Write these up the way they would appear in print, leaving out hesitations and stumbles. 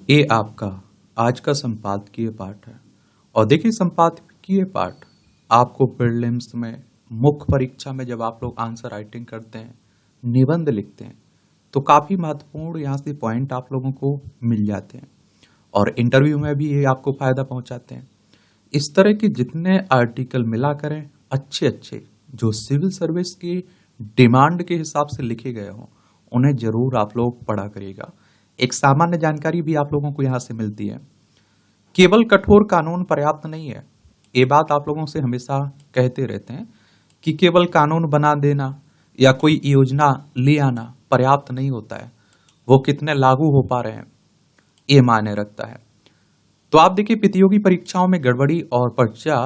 ये आपका आज का संपादकीय पाठ है। और देखिए, संपादकीय पाठ आपको प्रीलिम्स में, मुख्य परीक्षा में जब आप लोग आंसर राइटिंग करते हैं, निबंध लिखते हैं, तो काफी महत्वपूर्ण यहाँ से पॉइंट आप लोगों को मिल जाते हैं और इंटरव्यू में भी ये आपको फायदा पहुंचाते हैं। इस तरह के जितने आर्टिकल मिला करें, अच्छे अच्छे जो सिविल सर्विस की डिमांड के हिसाब से लिखे गए हों, उन्हें जरूर आप लोग पढ़ा करिएगा। एक सामान्य जानकारी भी आप लोगों को यहाँ से मिलती है। केवल कठोर कानून पर्याप्त नहीं है। ये बात आप लोगों से हमेशा कहते रहते हैं कि केवल कानून बना देना या कोई योजना ले आना पर्याप्त नहीं होता है, वो कितने लागू हो पा रहे हैं ये मायने रखता है। तो आप देखिए, प्रतियोगी परीक्षाओं में गड़बड़ी और पर्चा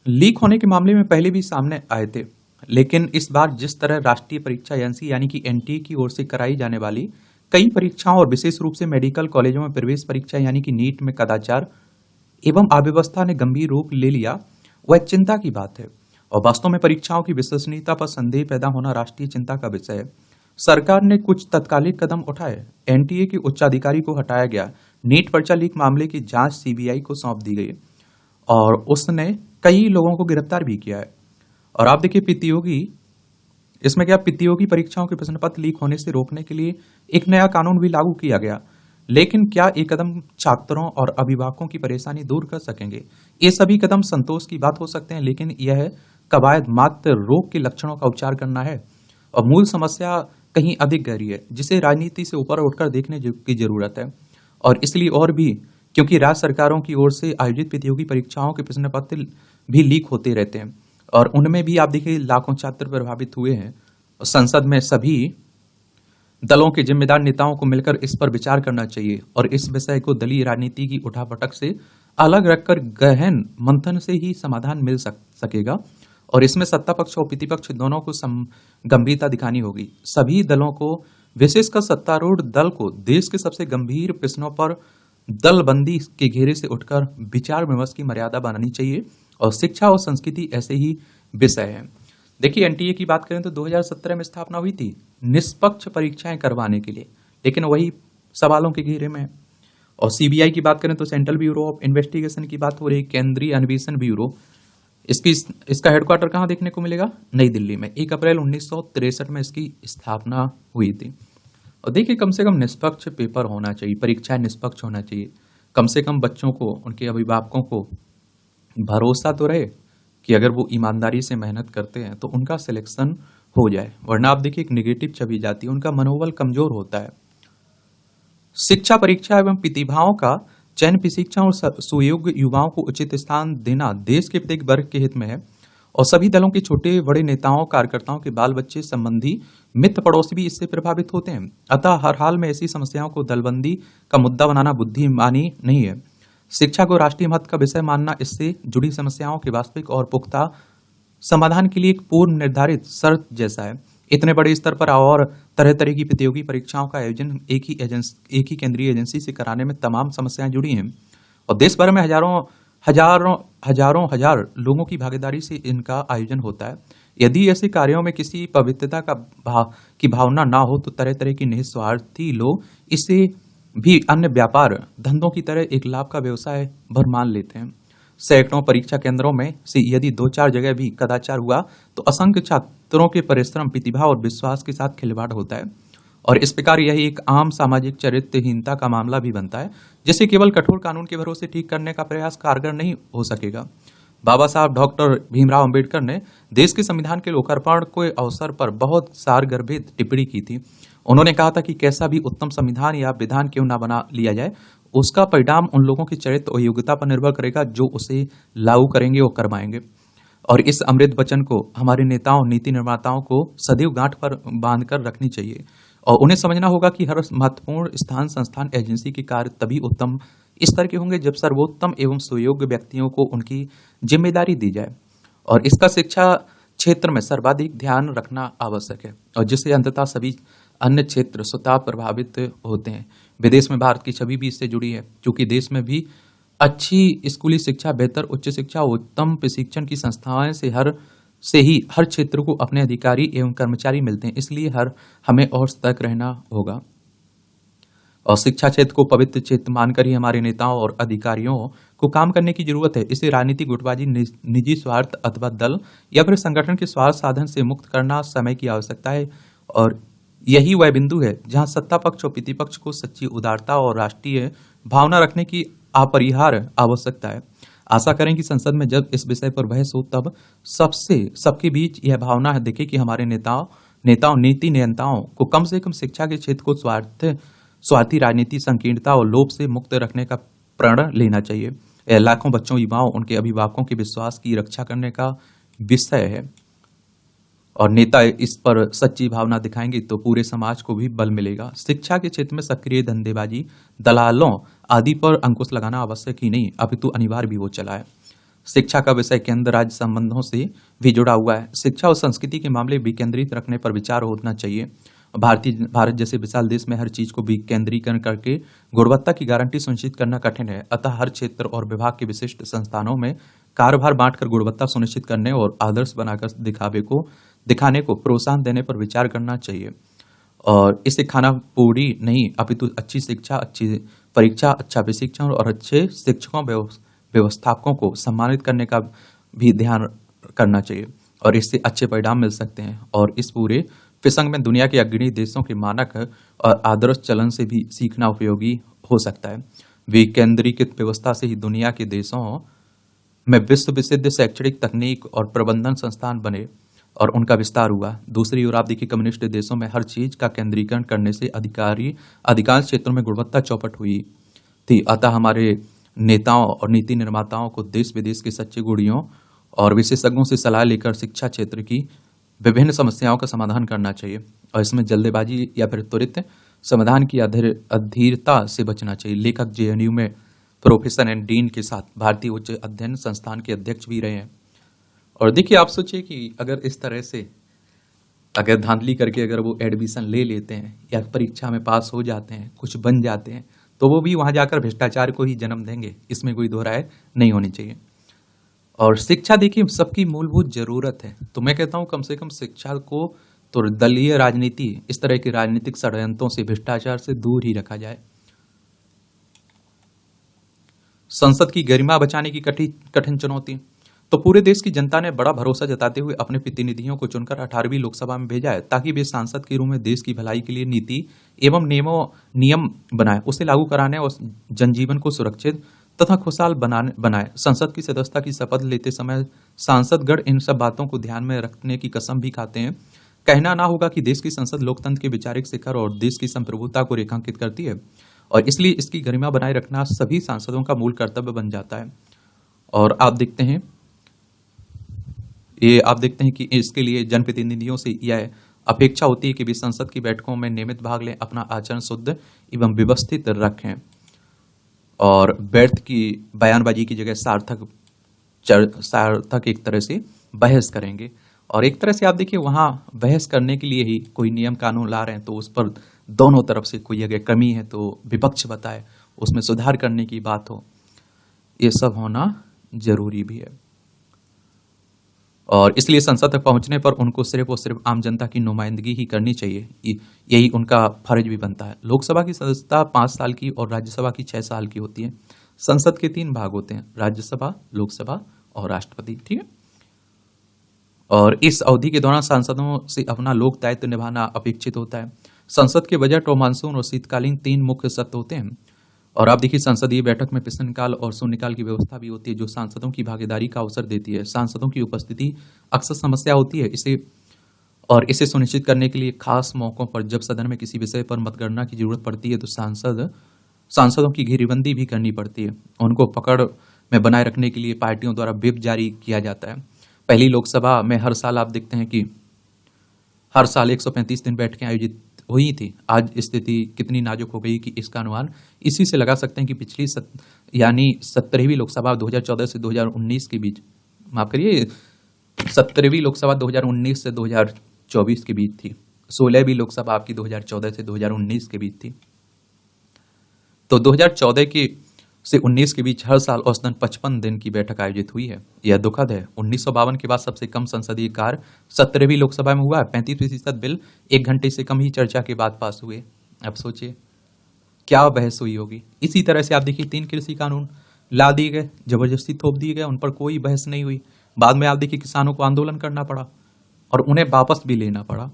लीक होने के मामले में पहले भी सामने आए थे, लेकिन इस बार जिस तरह राष्ट्रीय परीक्षा एजेंसी यानी कि एनटीए की ओर से कराई जाने वाली कई परीक्षाओं और विशेष रूप से मेडिकल कॉलेजों में प्रवेश परीक्षा यानी कि नीट में कदाचार एवं अव्यवस्था ने गंभीर रूप ले लिया, वह चिंता की बात है। और वास्तव में परीक्षाओं की विश्वसनीयता पर संदेह पैदा होना राष्ट्रीय चिंता का विषय है। सरकार ने कुछ तत्कालिक कदम उठाए। एनटीए के उच्चाधिकारी को हटाया गया। नीट पर्चा लीक मामले की जांच सीबीआई को सौंप दी गई और उसने कई लोगों को गिरफ्तार भी किया है। और आप देखिए, इसमें क्या, प्रतियोगी परीक्षाओं के प्रश्न पत्र लीक होने से रोकने के लिए एक नया कानून भी लागू किया गया। लेकिन क्या ये कदम छात्रों और अभिभावकों की परेशानी दूर कर सकेंगे? ये सभी कदम संतोष की बात हो सकते हैं, लेकिन यह कवायद मात्र रोग के लक्षणों का उपचार करना है और मूल समस्या कहीं अधिक गहरी है, जिसे राजनीति से ऊपर उठकर देखने की जरूरत है। और इसलिए और भी क्योंकि राज्य सरकारों की ओर से आयोजित प्रतियोगी परीक्षाओं के प्रश्न पत्र भी लीक होते रहते हैं और उनमें भी आप देखिए लाखों छात्र प्रभावित हुए हैं। संसद में सभी दलों के जिम्मेदार नेताओं को मिलकर इस पर विचार करना चाहिए और इस विषय को दलीय राजनीति की उठापटक से अलग रखकर गहन मंथन से ही समाधान मिल सकेगा। और इसमें सत्ता पक्ष और प्रतिपक्ष दोनों को गंभीरता दिखानी होगी। सभी दलों को, विशेषकर सत्तारूढ़ दल को, देश के सबसे गंभीर प्रश्नों पर दलबंदी के घेरे से उठकर विचार विमर्श की मर्यादा बनानी चाहिए और शिक्षा और संस्कृति ऐसे ही विषय हैं। देखिए, एनटीए की बात करें तो 2017 में स्थापना हुई थी निष्पक्ष परीक्षाएं करवाने के लिए, लेकिन वही सवालों के घेरे में है। और सीबीआई की बात करें तो सेंट्रल ब्यूरो ऑफ इन्वेस्टिगेशन की बात हो रही, केंद्रीय अन्वेषण ब्यूरो, इसका हेडक्वार्टर कहाँ देखने को मिलेगा? नई दिल्ली में। 1 अप्रैल 1963 में इसकी स्थापना हुई थी। और देखिए, कम से कम निष्पक्ष पेपर होना चाहिए, परीक्षाएं निष्पक्ष होना चाहिए। कम से कम बच्चों को, उनके अभिभावकों को भरोसा तो रहे कि अगर वो ईमानदारी से मेहनत करते हैं तो उनका सिलेक्शन हो जाए, वरना आप देखिए एक नेगेटिव छवि जाती है, उनका मनोबल कमजोर होता है। शिक्षा परीक्षा एवं प्रतिभाओं का चयन, प्रशिक्षण और सुयोग्य युवाओं को उचित स्थान देना देश के प्रत्येक वर्ग के हित में है। और सभी दलों के छोटे बड़े नेताओं, कार्यकर्ताओं के बाल बच्चे, संबंधी, मित्र, पड़ोसी भी इससे प्रभावित होते हैं। अतः हर हाल में ऐसी समस्याओं को दलबंदी का मुद्दा बनाना बुद्धिमानी नहीं है। शिक्षा को राष्ट्रीय महत्व का विषय मानना इससे जुड़ी समस्याओं के वास्तविक और पुख्ता समाधान के लिए एक पूर्व निर्धारित शर्त जैसा है। इतने बड़े स्तर पर और तरह तरह की प्रतियोगी परीक्षाओं का आयोजन एक ही केंद्रीय एजेंसी से कराने में तमाम समस्याएं जुड़ी हैं और देश भर में हजार लोगों की भागीदारी से इनका आयोजन होता है। यदि ऐसे कार्यों में किसी पवित्रता की भावना ना हो तो तरह तरह के निस्वार्थी लोग इसे भी अन्य व्यापार धंधों की तरह एक लाभ का व्यवसाय भर मान लेते हैं। सैकड़ों परीक्षा केंद्रों में से यदि 2-4 जगह भी कदाचार हुआ तो असंख्य छात्रों के परिश्रम, प्रतिभा और विश्वास के साथ खिलवाड़ होता है और इस प्रकार यह एक आम सामाजिक चरित्रहीनता का मामला भी बनता है, जिसे केवल कठोर कानून के भरोसे ठीक करने का प्रयास कारगर नहीं हो सकेगा। बाबा साहब डॉक्टर भीमराव अंबेडकर ने देश के संविधान के लोकार्पण के अवसर पर बहुत सारगर्भित टिप्पणी की थी। उन्होंने कहा था कि कैसा भी उत्तम संविधान या विधान क्यों ना बना लिया जाए, उसका परिणाम उन लोगों की चरित्र और योग्यता पर निर्भर करेगा जो उसे लागू करेंगे और करवाएंगे। और इस अमृत वचन को हमारे नेताओं, नीति निर्माताओं को सदैव गांठ पर बांधकर रखनी चाहिए और उन्हें समझना होगा कि हर महत्वपूर्ण स्थान, संस्थान, एजेंसी के कार्य तभी उत्तम स्तर के होंगे जब सर्वोत्तम एवं सुयोग्य व्यक्तियों को उनकी जिम्मेदारी दी जाए और इसका शिक्षा क्षेत्र में सर्वाधिक ध्यान रखना आवश्यक है और जिससे अंततः सभी अन्य क्षेत्र स्वतः प्रभावित होते हैं। विदेश में भारत की छवि भी इससे जुड़ी है, क्योंकि देश में भी अच्छी स्कूली शिक्षा, बेहतर उच्च शिक्षा, उत्तम प्रशिक्षण की संस्थाएं से ही हर क्षेत्र को अपने अधिकारी एवं कर्मचारी मिलते हैं। इसलिए हमें और सतर्क रहना होगा। और शिक्षा क्षेत्र को पवित्र क्षेत्र मानकर ही हमारे नेताओं और अधिकारियों को काम करने की जरूरत है। इसे राजनीतिक गुटबाजी, निजी स्वार्थ अथवा दल या फिर संगठन के स्वार्थ साधन से मुक्त करना समय की आवश्यकता है। और यही वह बिंदु है जहां सत्ता पक्ष और प्रतिपक्ष को सच्ची उदारता और राष्ट्रीय भावना रखने की अपरिहार्य आवश्यकता है। आशा करें कि संसद में जब इस विषय पर बहस हो तब सबके बीच यह भावना दिखे कि हमारे नेताओं नीति नियंताओं को कम से कम शिक्षा के क्षेत्र को स्वार्थी राजनीति, संकीर्णता और लोभ से मुक्त रखने का प्रण लेना चाहिए। यह लाखों बच्चों, युवाओं, उनके अभिभावकों के विश्वास की रक्षा करने का विषय है और नेता इस पर सच्ची भावना दिखाएंगे तो पूरे समाज को भी बल मिलेगा। शिक्षा के क्षेत्र में सक्रिय धंधेबाजी, दलालों आदि पर अंकुश लगाना आवश्यक ही नहीं अपितु अनिवार्य भी हो चला है। शिक्षा का विषय केंद्र राज्य संबंधों से भी जुड़ा हुआ है। शिक्षा और संस्कृति के मामले विकेंद्रित रखने पर विचार होना चाहिए। भारत जैसे विशाल देश में हर चीज को विकेंद्रीकरण करके गुणवत्ता की गारंटी सुनिश्चित करना कठिन है। अतः हर क्षेत्र और विभाग के विशिष्ट संस्थानों में कार्यभार बांटकर गुणवत्ता सुनिश्चित करने और आदर्श बनाकर दिखाने को प्रोत्साहन देने पर विचार करना चाहिए। और इसे खाना पूरी नहीं अपितु अच्छी शिक्षा, अच्छी परीक्षा, अच्छा प्रशिक्षण और अच्छे शिक्षकों व्यवस्थापकों को सम्मानित करने का भी ध्यान करना चाहिए और इससे अच्छे परिणाम मिल सकते हैं। और इस पूरे प्रसंग में दुनिया के अग्रणी देशों के मानक और आदर्श चलन से भी सीखना उपयोगी हो सकता है। विकेंद्रीकृत व्यवस्था से ही दुनिया के देशों में विश्व प्रसिद्ध शैक्षणिक, तकनीक और प्रबंधन संस्थान बने और उनका विस्तार हुआ। दूसरी ओर आप देखिए, कम्युनिस्ट देशों में हर चीज का केंद्रीकरण करने से अधिकांश क्षेत्रों में गुणवत्ता चौपट हुई थी। अतः हमारे नेताओं और नीति निर्माताओं को देश विदेश के सच्चे गुड़ियों और विशेषज्ञों से सलाह लेकर शिक्षा क्षेत्र की विभिन्न समस्याओं का समाधान करना चाहिए और इसमें जल्दबाजी या फिर त्वरित समाधान की अधीरता से बचना चाहिए। लेखक जेएनयू में प्रोफेसर एंड डीन के साथ भारतीय उच्च अध्ययन संस्थान के अध्यक्ष भी रहे हैं। और देखिए, आप सोचिए कि अगर इस तरह से अगर धांधली करके अगर वो एडमिशन ले लेते हैं या परीक्षा में पास हो जाते हैं, कुछ बन जाते हैं, तो वो भी वहां जाकर भ्रष्टाचार को ही जन्म देंगे। इसमें कोई दो राय नहीं होनी चाहिए। और शिक्षा देखिए सबकी मूलभूत जरूरत है, तो मैं कहता हूं कम से कम शिक्षा को तो दलीय राजनीति, इस तरह के राजनीतिक षड्यंत्रों से, भ्रष्टाचार से दूर ही रखा जाए। संसद की गरिमा बचाने की कठिन चुनौती, तो पूरे देश की जनता ने बड़ा भरोसा जताते हुए अपने प्रतिनिधियों को चुनकर 18वीं लोकसभा में भेजा है ताकि वे सांसद के रूप में देश की भलाई के लिए नीति एवं नियम बनाए, उसे लागू कराने और जनजीवन को सुरक्षित तथा खुशहाल बनाए। संसद की सदस्यता की शपथ लेते समय सांसदगण इन सब बातों को ध्यान में रखने की कसम भी खाते हैं। कहना ना होगा कि देश की संसद लोकतंत्र के वैचारिक शिखर और देश की संप्रभुता को रेखांकित करती है और इसलिए इसकी गरिमा बनाए रखना सभी सांसदों का मूल कर्तव्य बन जाता है। और आप देखते हैं कि इसके लिए जनप्रतिनिधियों से यह अपेक्षा होती है कि वे संसद की बैठकों में नियमित भाग लें, अपना आचरण शुद्ध एवं व्यवस्थित रखें और व्यर्थ की बयानबाजी की जगह सार्थक एक तरह से बहस करेंगे। और एक तरह से आप देखिए, वहां बहस करने के लिए ही कोई नियम कानून ला रहे हैं तो उस पर दोनों तरफ से कोई अगर कमी है तो विपक्ष बताए, उसमें सुधार करने की बात हो, ये सब होना जरूरी भी है। और इसलिए संसद तक पहुंचने पर उनको सिर्फ और सिर्फ आम जनता की नुमाइंदगी ही करनी चाहिए, यही उनका फर्ज भी बनता है। लोकसभा की सदस्यता 5 साल की और राज्यसभा की 6 साल की होती है। संसद के 3 भाग होते हैं, राज्यसभा, लोकसभा और राष्ट्रपति, ठीक है। और इस अवधि के दौरान सांसदों से अपना लोक दायित्व निभाना अपेक्षित होता है। संसद के बजट और मानसून और शीतकालीन 3 मुख्य सत्र होते हैं। और आप देखिए, संसदीय बैठक में प्रश्नकाल और शून्यकाल की व्यवस्था भी होती है जो सांसदों की भागीदारी का अवसर देती है। सांसदों की उपस्थिति अक्सर समस्या होती है, इसे सुनिश्चित करने के लिए खास मौकों पर जब सदन में किसी विषय पर मतगणना की जरूरत पड़ती है तो सांसदों की घेरेबंदी भी करनी पड़ती है। उनको पकड़ में बनाए रखने के लिए पार्टियों द्वारा व्हिप जारी किया जाता है। पहली लोकसभा में हर साल आप देखते हैं कि हर साल 135 दिन बैठकें आयोजित हुई थी। आज स्थिति कितनी नाजुक हो गई कि इसका अनुमान इसी से लगा सकते हैं कि पिछली यानी 17वीं लोकसभा 2014 से 2019 के बीच, माफ करिए, 17वीं लोकसभा 2019 से 2024 के बीच थी। 16वीं लोकसभा आपकी 2014 से 2019 के बीच थी। तो 2014 से 19 के बीच हर साल औसतन 55 दिन की बैठक आयोजित हुई है। यह दुखद है। 1952 के बाद सबसे कम संसदीय कार्य 17वीं लोकसभा में हुआ है। 35% बिल 1 घंटे से कम ही चर्चा के बाद पास हुए। अब सोचिए, क्या बहस हुई होगी। इसी तरह से आप देखिए 3 कृषि कानून ला दिए गए, जबरदस्ती थोप दिए गए, उन पर कोई बहस नहीं हुई। बाद में आप देखिए किसानों को आंदोलन करना पड़ा और उन्हें वापस भी लेना पड़ा।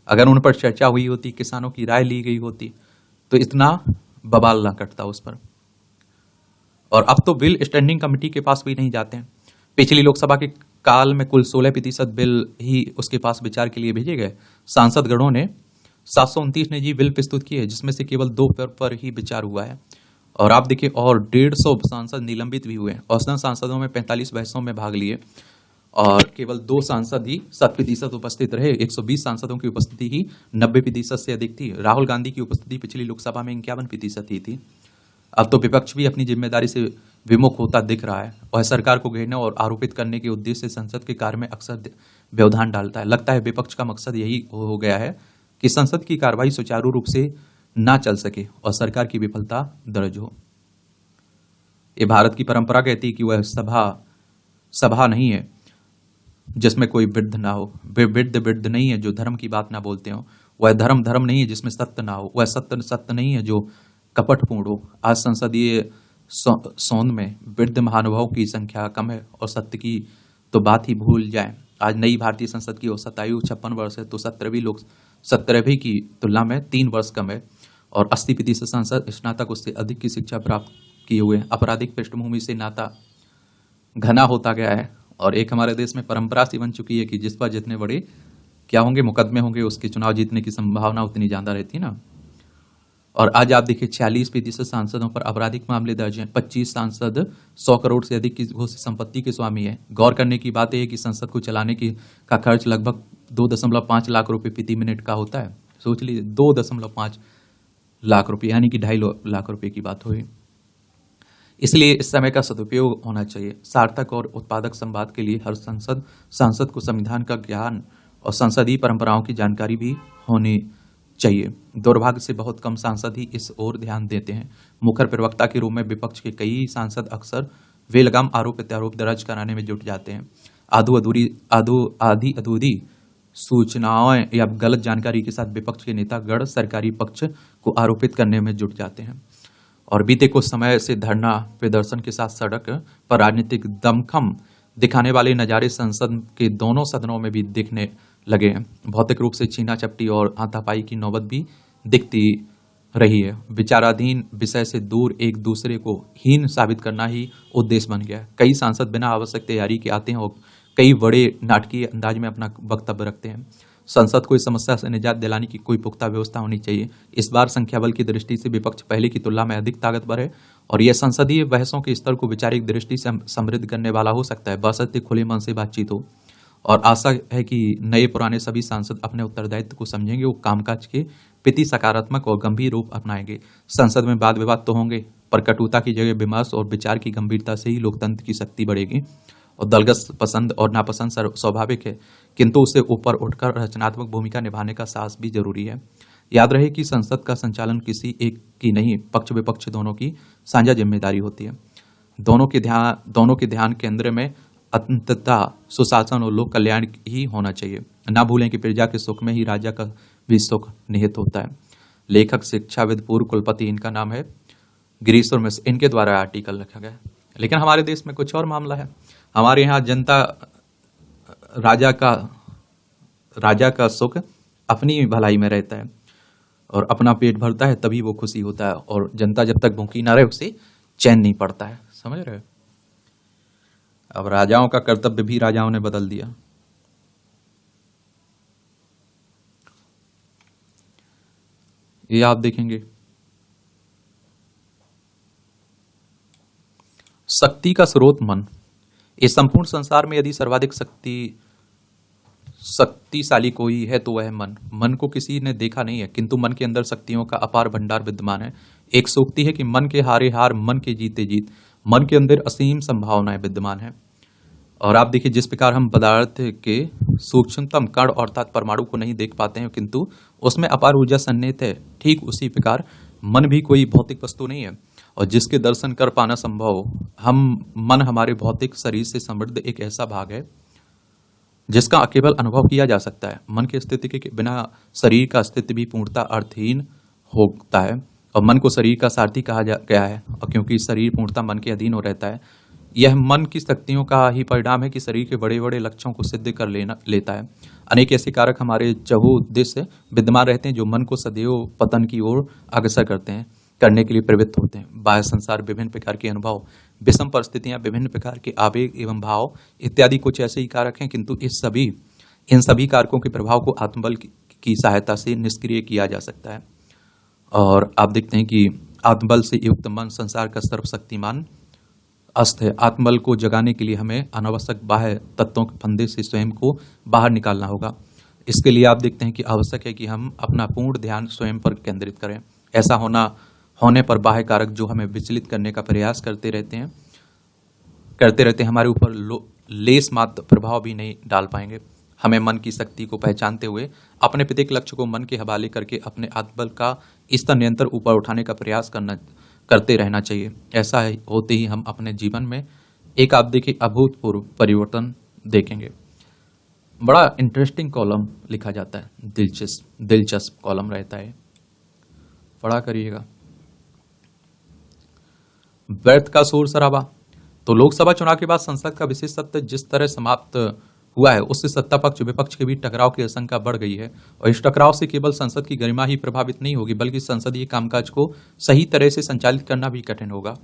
अगर उन पर चर्चा हुई होती, किसानों की राय ली गई होती, तो इतना बवाल ना कटता उस पर। और अब तो बिल स्टैंडिंग कमेटी के पास भी नहीं जाते हैं। पिछली लोकसभा के काल में कुल 16% बिल ही उसके पास विचार के लिए भेजे गए। सांसद गणों ने 729 ने जी बिल प्रस्तुत किए, जिसमें से केवल 2 पर ही विचार हुआ है। और आप देखिए, और 150 सांसद निलंबित भी हुए। औसतन सांसदों में 45 बहसों में भाग लिए और केवल 2 सांसद ही 7% उपस्थित रहे। 120 सांसदों की उपस्थिति ही 90% से अधिक थी। राहुल गांधी की उपस्थिति पिछली लोकसभा में 51% ही थी। अब तो विपक्ष भी अपनी जिम्मेदारी से विमुख होता दिख रहा है और सरकार को घेरने और आरोपित करने के उद्देश्य से संसद के कार्य में अक्सर व्यवधान डालता है। लगता है विपक्ष का मकसद यही हो गया है कि संसद की कार्रवाई सुचारू रूप से ना चल सके और सरकार की विफलता दर्ज हो। ये भारत की परंपरा कहती है कि वह सभा नहीं है जिसमें कोई वृद्ध ना हो, वे वृद्ध नहीं है जो धर्म की बात ना बोलते हो, वह धर्म नहीं है जिसमें सत्य ना हो, वह सत्य नहीं है जो कपटपूर्ण हो। आज संसदीय सौंध में वृद्ध महानुभावों की संख्या कम है और सत्य की तो बात ही भूल जाए। आज नई भारतीय संसद की औसत आयु 56 वर्ष है, तो 17वीं की तुलना में 3 वर्ष कम है और 80% सांसद स्नातक उससे अधिक की शिक्षा प्राप्त किए हुए। आपराधिक पृष्ठभूमि से नाता घना होता गया है और एक हमारे देश में परंपरा सी बन चुकी है कि जिस पर जितने बड़े क्या होंगे मुकदमे होंगे, उसके चुनाव जीतने की संभावना उतनी ज्यादा रहती है ना। और आज आप देखिए 46% सांसदों पर आपराधिक मामले दर्ज हैं। 25 सांसद 100 करोड़ से अधिक की घोषित संपत्ति के स्वामी है। गौर करने की बात है कि संसद को चलाने का खर्च लगभग 2.5 लाख रुपए प्रति मिनट का होता है। सोच लीजिए 2.5 लाख रुपए, यानी कि 2.5 लाख रुपए की बात हुई। इसलिए इस समय का सदुपयोग होना चाहिए। सार्थक और उत्पादक संवाद के लिए हर सांसद को संविधान का ज्ञान और संसदीय परंपराओं की जानकारी भी होनी चाहिए। दुर्भाग्य से बहुत कम सांसद ही इस ओर ध्यान देते हैं। मुखर प्रवक्ता के रूप में विपक्ष के कई सांसद अक्सर बेलगाम आरोप प्रत्यारोप दर्ज कराने में जुट जाते हैं। आधी अधूरी सूचनाओं या गलत जानकारी के साथ विपक्ष के नेता गण सरकारी पक्ष को आरोपित करने में जुट जाते हैं और बीते कुछ समय से धरना प्रदर्शन के साथ सड़क पर राजनीतिक दमखम दिखाने वाले नजारे संसद के दोनों सदनों में भी दिखने लगे हैं। भौतिक रूप से छीना चपटी और हाथापाई की नौबत भी दिखती रही है। विचाराधीन विषय से दूर एक दूसरे को हीन साबित करना ही उद्देश्य बन गया है। कई सांसद बिना आवश्यक तैयारी के आते हैं और कई बड़े नाटकीय अंदाज में अपना वक्तव्य रखते हैं। संसद को इस समस्या से निजात दिलाने की कोई पुख्ता व्यवस्था होनी चाहिए। इस बार संख्या बल की दृष्टि से विपक्ष पहले की तुलना में अधिक ताकतवर है और यह संसदीय बहसों के स्तर को वैचारिक दृष्टि से समृद्ध करने वाला हो सकता है, बशर्ते खुले मन से बातचीत हो। और आशा है कि नए पुराने सभी सांसद अपने उत्तरदायित्व को समझेंगे, वो कामकाज के प्रति सकारात्मक और गंभीर रूप अपनाएंगे। संसद में वाद विवाद तो होंगे, पर कटुता की जगह विमर्श और विचार की गंभीरता से ही लोकतंत्र की शक्ति बढ़ेगी। और दलगत पसंद और नापसंद स्वाभाविक है, किंतु उससे ऊपर उठकर रचनात्मक भूमिका निभाने का साहस भी जरूरी है। याद रहे कि संसद का संचालन किसी एक की नहीं, पक्ष विपक्ष दोनों की साझा जिम्मेदारी होती है। दोनों के ध्यान केंद्र में अंततः सुशासन और लोक कल्याण ही होना चाहिए। ना भूलें कि प्रजा के सुख में ही राजा का भी सुख निहित होता है। लेखक, शिक्षाविद, पूर्व कुलपति, इनका नाम है गिरीश्वर मिश्र, इनके द्वारा आर्टिकल रखा गया। लेकिन हमारे देश में कुछ और मामला है। हमारे यहाँ जनता राजा का सुख अपनी भलाई में रहता है और अपना पेट भरता है, तभी वो खुशी होता है। और जनता जब तक भूखी ना रहे उसे चैन नहीं पड़ता है। समझ रहे हो? अब राजाओं का कर्तव्य भी राजाओं ने बदल दिया। ये आप देखेंगे, शक्ति का स्रोत मन। इस संपूर्ण संसार में यदि सर्वाधिक शक्तिशाली कोई है तो वह है मन। मन को किसी ने देखा नहीं है, किंतु मन के अंदर शक्तियों का अपार भंडार विद्यमान है। एक सूक्ति है कि मन के हारे हार, मन के जीते जीत। मन के अंदर असीम संभावनाएं विद्यमान है। और आप देखिए, जिस प्रकार हम पदार्थ के सूक्ष्मतम कण अर्थात परमाणु को नहीं देख पाते हैं, किंतु उसमें अपार ऊर्जा सन्निहित है, ठीक उसी प्रकार मन भी कोई भौतिक वस्तु नहीं है और जिसके दर्शन कर पाना संभव। मन हमारे भौतिक शरीर से समृद्ध एक ऐसा भाग है जिसका केवल अनुभव किया जा सकता है। मन की स्थिति के बिना शरीर का अस्तित्व भी पूर्णतः अर्थहीन होता है और मन को शरीर का सारथी कहा गया है, और क्योंकि शरीर पूर्णतः मन के अधीन हो रहता है, यह मन की शक्तियों का ही परिणाम है कि शरीर के बड़े बड़े लक्ष्यों को सिद्ध कर लेता है। अनेक ऐसे कारक हमारे चहुदिश विद्यमान रहते हैं जो मन को सदैव पतन की ओर अग्रसर करने के लिए प्रवृत्त होते हैं। बाह्य संसार, विभिन्न प्रकार के अनुभव, विषम परिस्थितियां, विभिन्न प्रकार के आवेग एवं भाव इत्यादि कुछ ऐसे ही कारक हैं, किंतु इन सभी कारकों के प्रभाव को आत्मबल की सहायता से निष्क्रिय किया जा सकता है। और आप देखते हैं कि आत्मबल से युक्त मन संसार का सर्वशक्तिमान अस्त्र है। आत्मबल को जगाने के लिए हमें अनावश्यक बाह्य तत्वों के फंदे से स्वयं को बाहर निकालना होगा। इसके लिए आप देखते हैं कि आवश्यक है कि हम अपना पूर्ण ध्यान स्वयं पर केंद्रित करें। ऐसा होने पर बाह्य कारक जो हमें विचलित करने का प्रयास करते रहते हैं हमारे ऊपर लेस मात्र प्रभाव भी नहीं डाल पाएंगे। हमें मन की शक्ति को पहचानते हुए अपने प्रत्येक लक्ष्य को मन के हवाले करके अपने आत्मबल का स्तर निरंतर ऊपर उठाने का प्रयास करते रहना चाहिए। ऐसा होते ही हम अपने जीवन में एक आप देखिए अभूतपूर्व परिवर्तन देखेंगे। बड़ा इंटरेस्टिंग कॉलम लिखा जाता है, दिलचस्प कॉलम रहता है, पढ़ा करिएगा। व्यर्थ का शोर शराबा। तो लोकसभा चुनाव के बाद संसद का विशेष सत्र जिस तरह समाप्त हुआ है, उससे सत्ता पक्ष विपक्ष के बीच टकराव की आशंका बढ़ गई है। और इस टकराव से केवल संसद की गरिमा ही प्रभावित नहीं होगी, बल्कि संसदीय कामकाज को सही तरह से संचालित करना भी कठिन होगा।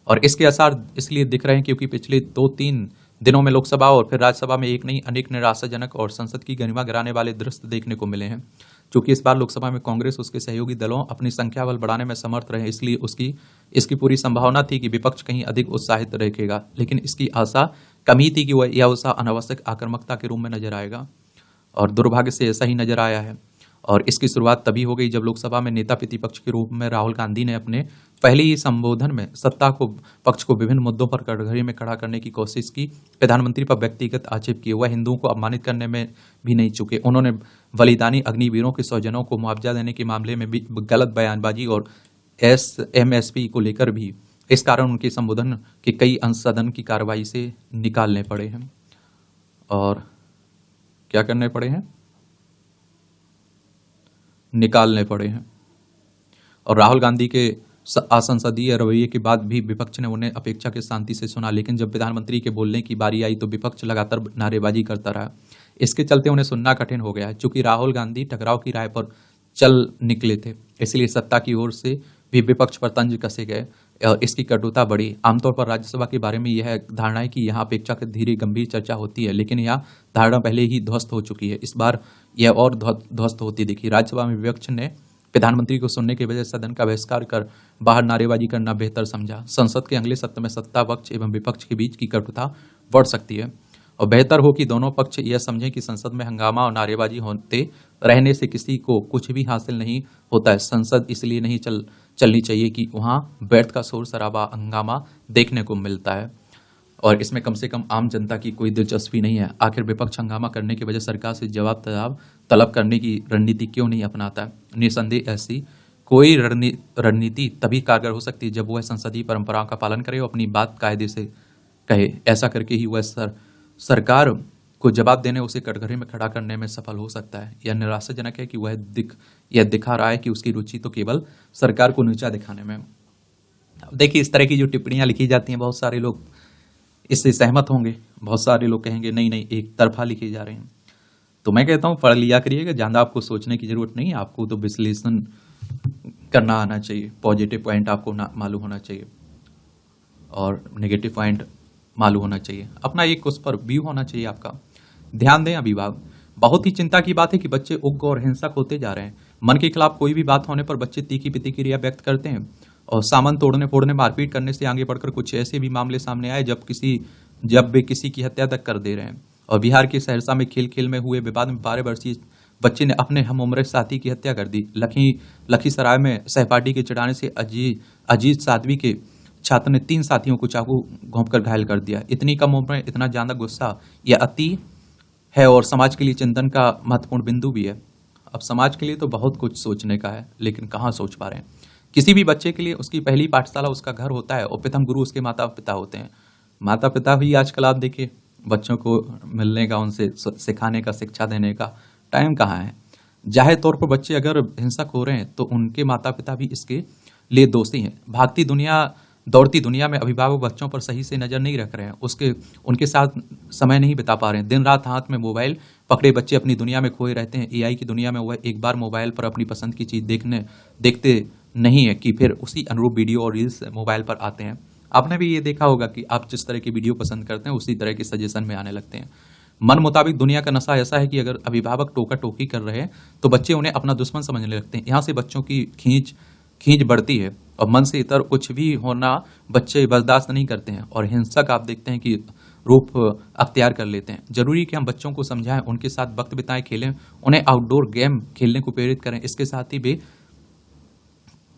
और इसके आसार इसलिए दिख रहे हैं क्योंकि पिछले 2-3 दिनों में लोकसभा और फिर राज्यसभा में एक नहीं अनेक निराशाजनक और संसद की गरिमा गिराने वाले दृश्य देखने को मिले हैं। चूंकि इस बार लोकसभा में कांग्रेस उसके सहयोगी दलों अपनी संख्या बल बढ़ाने में समर्थ रहे, इसलिए इसकी पूरी संभावना थी कि विपक्ष कहीं अधिक उत्साहित रहेगा, लेकिन इसकी आशा कमी थी कि यह उत्साह अनावश्यक आक्रामकता के रूप में नजर आएगा, और दुर्भाग्य से ऐसा ही नजर आया है। और इसकी शुरुआत तभी हो गई जब लोकसभा में नेता प्रतिपक्ष के रूप में राहुल गांधी ने अपने पहले ही संबोधन में पक्ष को विभिन्न मुद्दों पर कटघरे में खड़ा करने की कोशिश की। प्रधानमंत्री पर व्यक्तिगत आक्षेप किए, वह हिंदुओं को अपमानित करने में भी नहीं चुके। उन्होंने बलिदानी अग्निवीरों के स्वजनों को मुआवजा देने के मामले में भी गलत बयानबाजी और एमएसपी को लेकर भी, इस कारण उनके संबोधन के कई अंश सदन की कार्रवाई से निकालने पड़े हैं। और क्या करने पड़े हैं? निकालने पड़े हैं। और राहुल गांधी के असंसदीय रवैये के बाद भी विपक्ष ने उन्हें अपेक्षा के शांति से सुना, लेकिन जब प्रधानमंत्री के बोलने की बारी आई तो विपक्ष लगातार नारेबाजी करता रहा। इसके चलते उन्हें सुनना कठिन हो गया है। चूंकि राहुल गांधी टकराव की राय पर चल निकले थे, इसलिए सत्ता की ओर से भी विपक्ष पर तंज कसे गए और इसकी कटुता बढ़ी। आमतौर पर राज्यसभा के बारे में यह धारणा है कि यहाँ अपेक्षाकृत धीरे गंभीर चर्चा होती है, लेकिन यह धारणा पहले ही ध्वस्त हो चुकी है। इस बार यह और ध्वस्त होती दिखी। राज्यसभा में विपक्ष ने प्रधानमंत्री को सुनने के बजाय सदन का बहिष्कार कर बाहर नारेबाजी करना बेहतर समझा। संसद के अगले सत्र में सत्ता पक्ष एवं विपक्ष के बीच की कटुता बढ़ सकती है, और बेहतर हो कि दोनों पक्ष यह समझें कि संसद में हंगामा और नारेबाजी होते रहने से किसी को कुछ भी हासिल नहीं होता है। संसद इसलिए नहीं चलनी चाहिए कि वहाँ व्यर्थ का शोर शराबा हंगामा देखने को मिलता है, और इसमें कम से कम आम जनता की कोई दिलचस्पी नहीं है। आखिर विपक्ष हंगामा करने के बजाय सरकार से जवाब तलब करने की रणनीति क्यों नहीं अपनाता है? निसंदेह ऐसी कोई रणनीति तभी कारगर हो सकती है जब वह संसदीय परंपराओं का पालन करे और अपनी बात कायदे से कहे। ऐसा करके ही वह सरकार को जवाब देने, उसे कटघरे में खड़ा करने में सफल हो सकता है। यह निराशाजनक है कि वह दिखा रहा है कि उसकी रुचि तो केवल सरकार को नीचा दिखाने में। देखिए, इस तरह की जो टिप्पणियां लिखी जाती हैं, बहुत सारे लोग इससे सहमत होंगे, बहुत सारे लोग कहेंगे नहीं एक तरफा लिखे जा रहे हैं। तो मैं कहता हूं पढ़ लिया करिएगा, ज्यादा आपको सोचने की जरूरत नहीं है। आपको तो विश्लेषण करना आना चाहिए, पॉजिटिव पॉइंट आपको मालूम होना चाहिए और नेगेटिव पॉइंट मालूम होना चाहिए। अपना एक उस पर व्यू होना चाहिए आपका। ध्यान दें अभिभावक, बहुत ही चिंता की बात है कि बच्चे उग्र और हिंसक होते जा रहे हैं। मन के खिलाफ कोई भी बात होने पर बच्चे तीखी प्रतिक्रिया व्यक्त करते हैं और सामान तोड़ने फोड़ने मारपीट करने से आगे बढ़कर कुछ ऐसे भी मामले सामने आए जब वे किसी की हत्या तक कर दे रहे हैं। और बिहार के सहरसा में खेल में हुए विवाद में 12 वर्षीय बच्चे ने अपने हम उम्र साथी की हत्या कर दी। लखीसराय में सहपाठी के चिढ़ाने से अजीत साध्वी के छात्र ने 3 साथियों को चाकू घोंपकर घायल कर दिया। इतनी कम उम्र में इतना ज्यादा गुस्सा, यह अति है और समाज के लिए चिंतन का महत्वपूर्ण बिंदु भी है। अब समाज के लिए तो बहुत कुछ सोचने का है, लेकिन कहाँ सोच पा रहे हैं। किसी भी बच्चे के लिए उसकी पहली पाठशाला उसका घर होता है और प्रथम गुरु उसके माता पिता होते हैं। माता पिता भी आजकल आप देखिए बच्चों को मिलने का, उनसे सिखाने का, शिक्षा देने का टाइम कहाँ है। जाहिर तौर पर बच्चे अगर हिंसक हो रहे हैं तो उनके माता पिता भी इसके लिए दोषी हैं। भागती दुनिया, दौड़ती दुनिया में अभिभावक बच्चों पर सही से नजर नहीं रख रहे हैं, उनके साथ समय नहीं बिता पा रहे हैं। दिन रात हाथ में मोबाइल पकड़े बच्चे अपनी दुनिया में खोए रहते हैं। एआई की दुनिया में वह एक बार मोबाइल पर अपनी पसंद की चीज देखते नहीं है कि फिर उसी अनुरूप वीडियो और रील्स मोबाइल पर आते हैं। आपने भी ये देखा होगा कि आप जिस तरह की वीडियो पसंद करते हैं उसी तरह के सजेशन में आने लगते हैं। मन मुताबिक दुनिया का नशा ऐसा है कि अगर अभिभावक टोका टोकी कर रहे हैं तो बच्चे उन्हें अपना दुश्मन समझने लगते हैं। यहाँ से बच्चों की खींच बढ़ती है और मन से इतर कुछ भी होना बच्चे बर्दाश्त नहीं करते हैं और हिंसक आप देखते हैं कि रूप अख्तियार कर लेते हैं। जरूरी कि हम बच्चों को समझाएं, उनके साथ वक्त बिताएं, खेलें, उन्हें आउटडोर गेम खेलने को प्रेरित करें। इसके साथ ही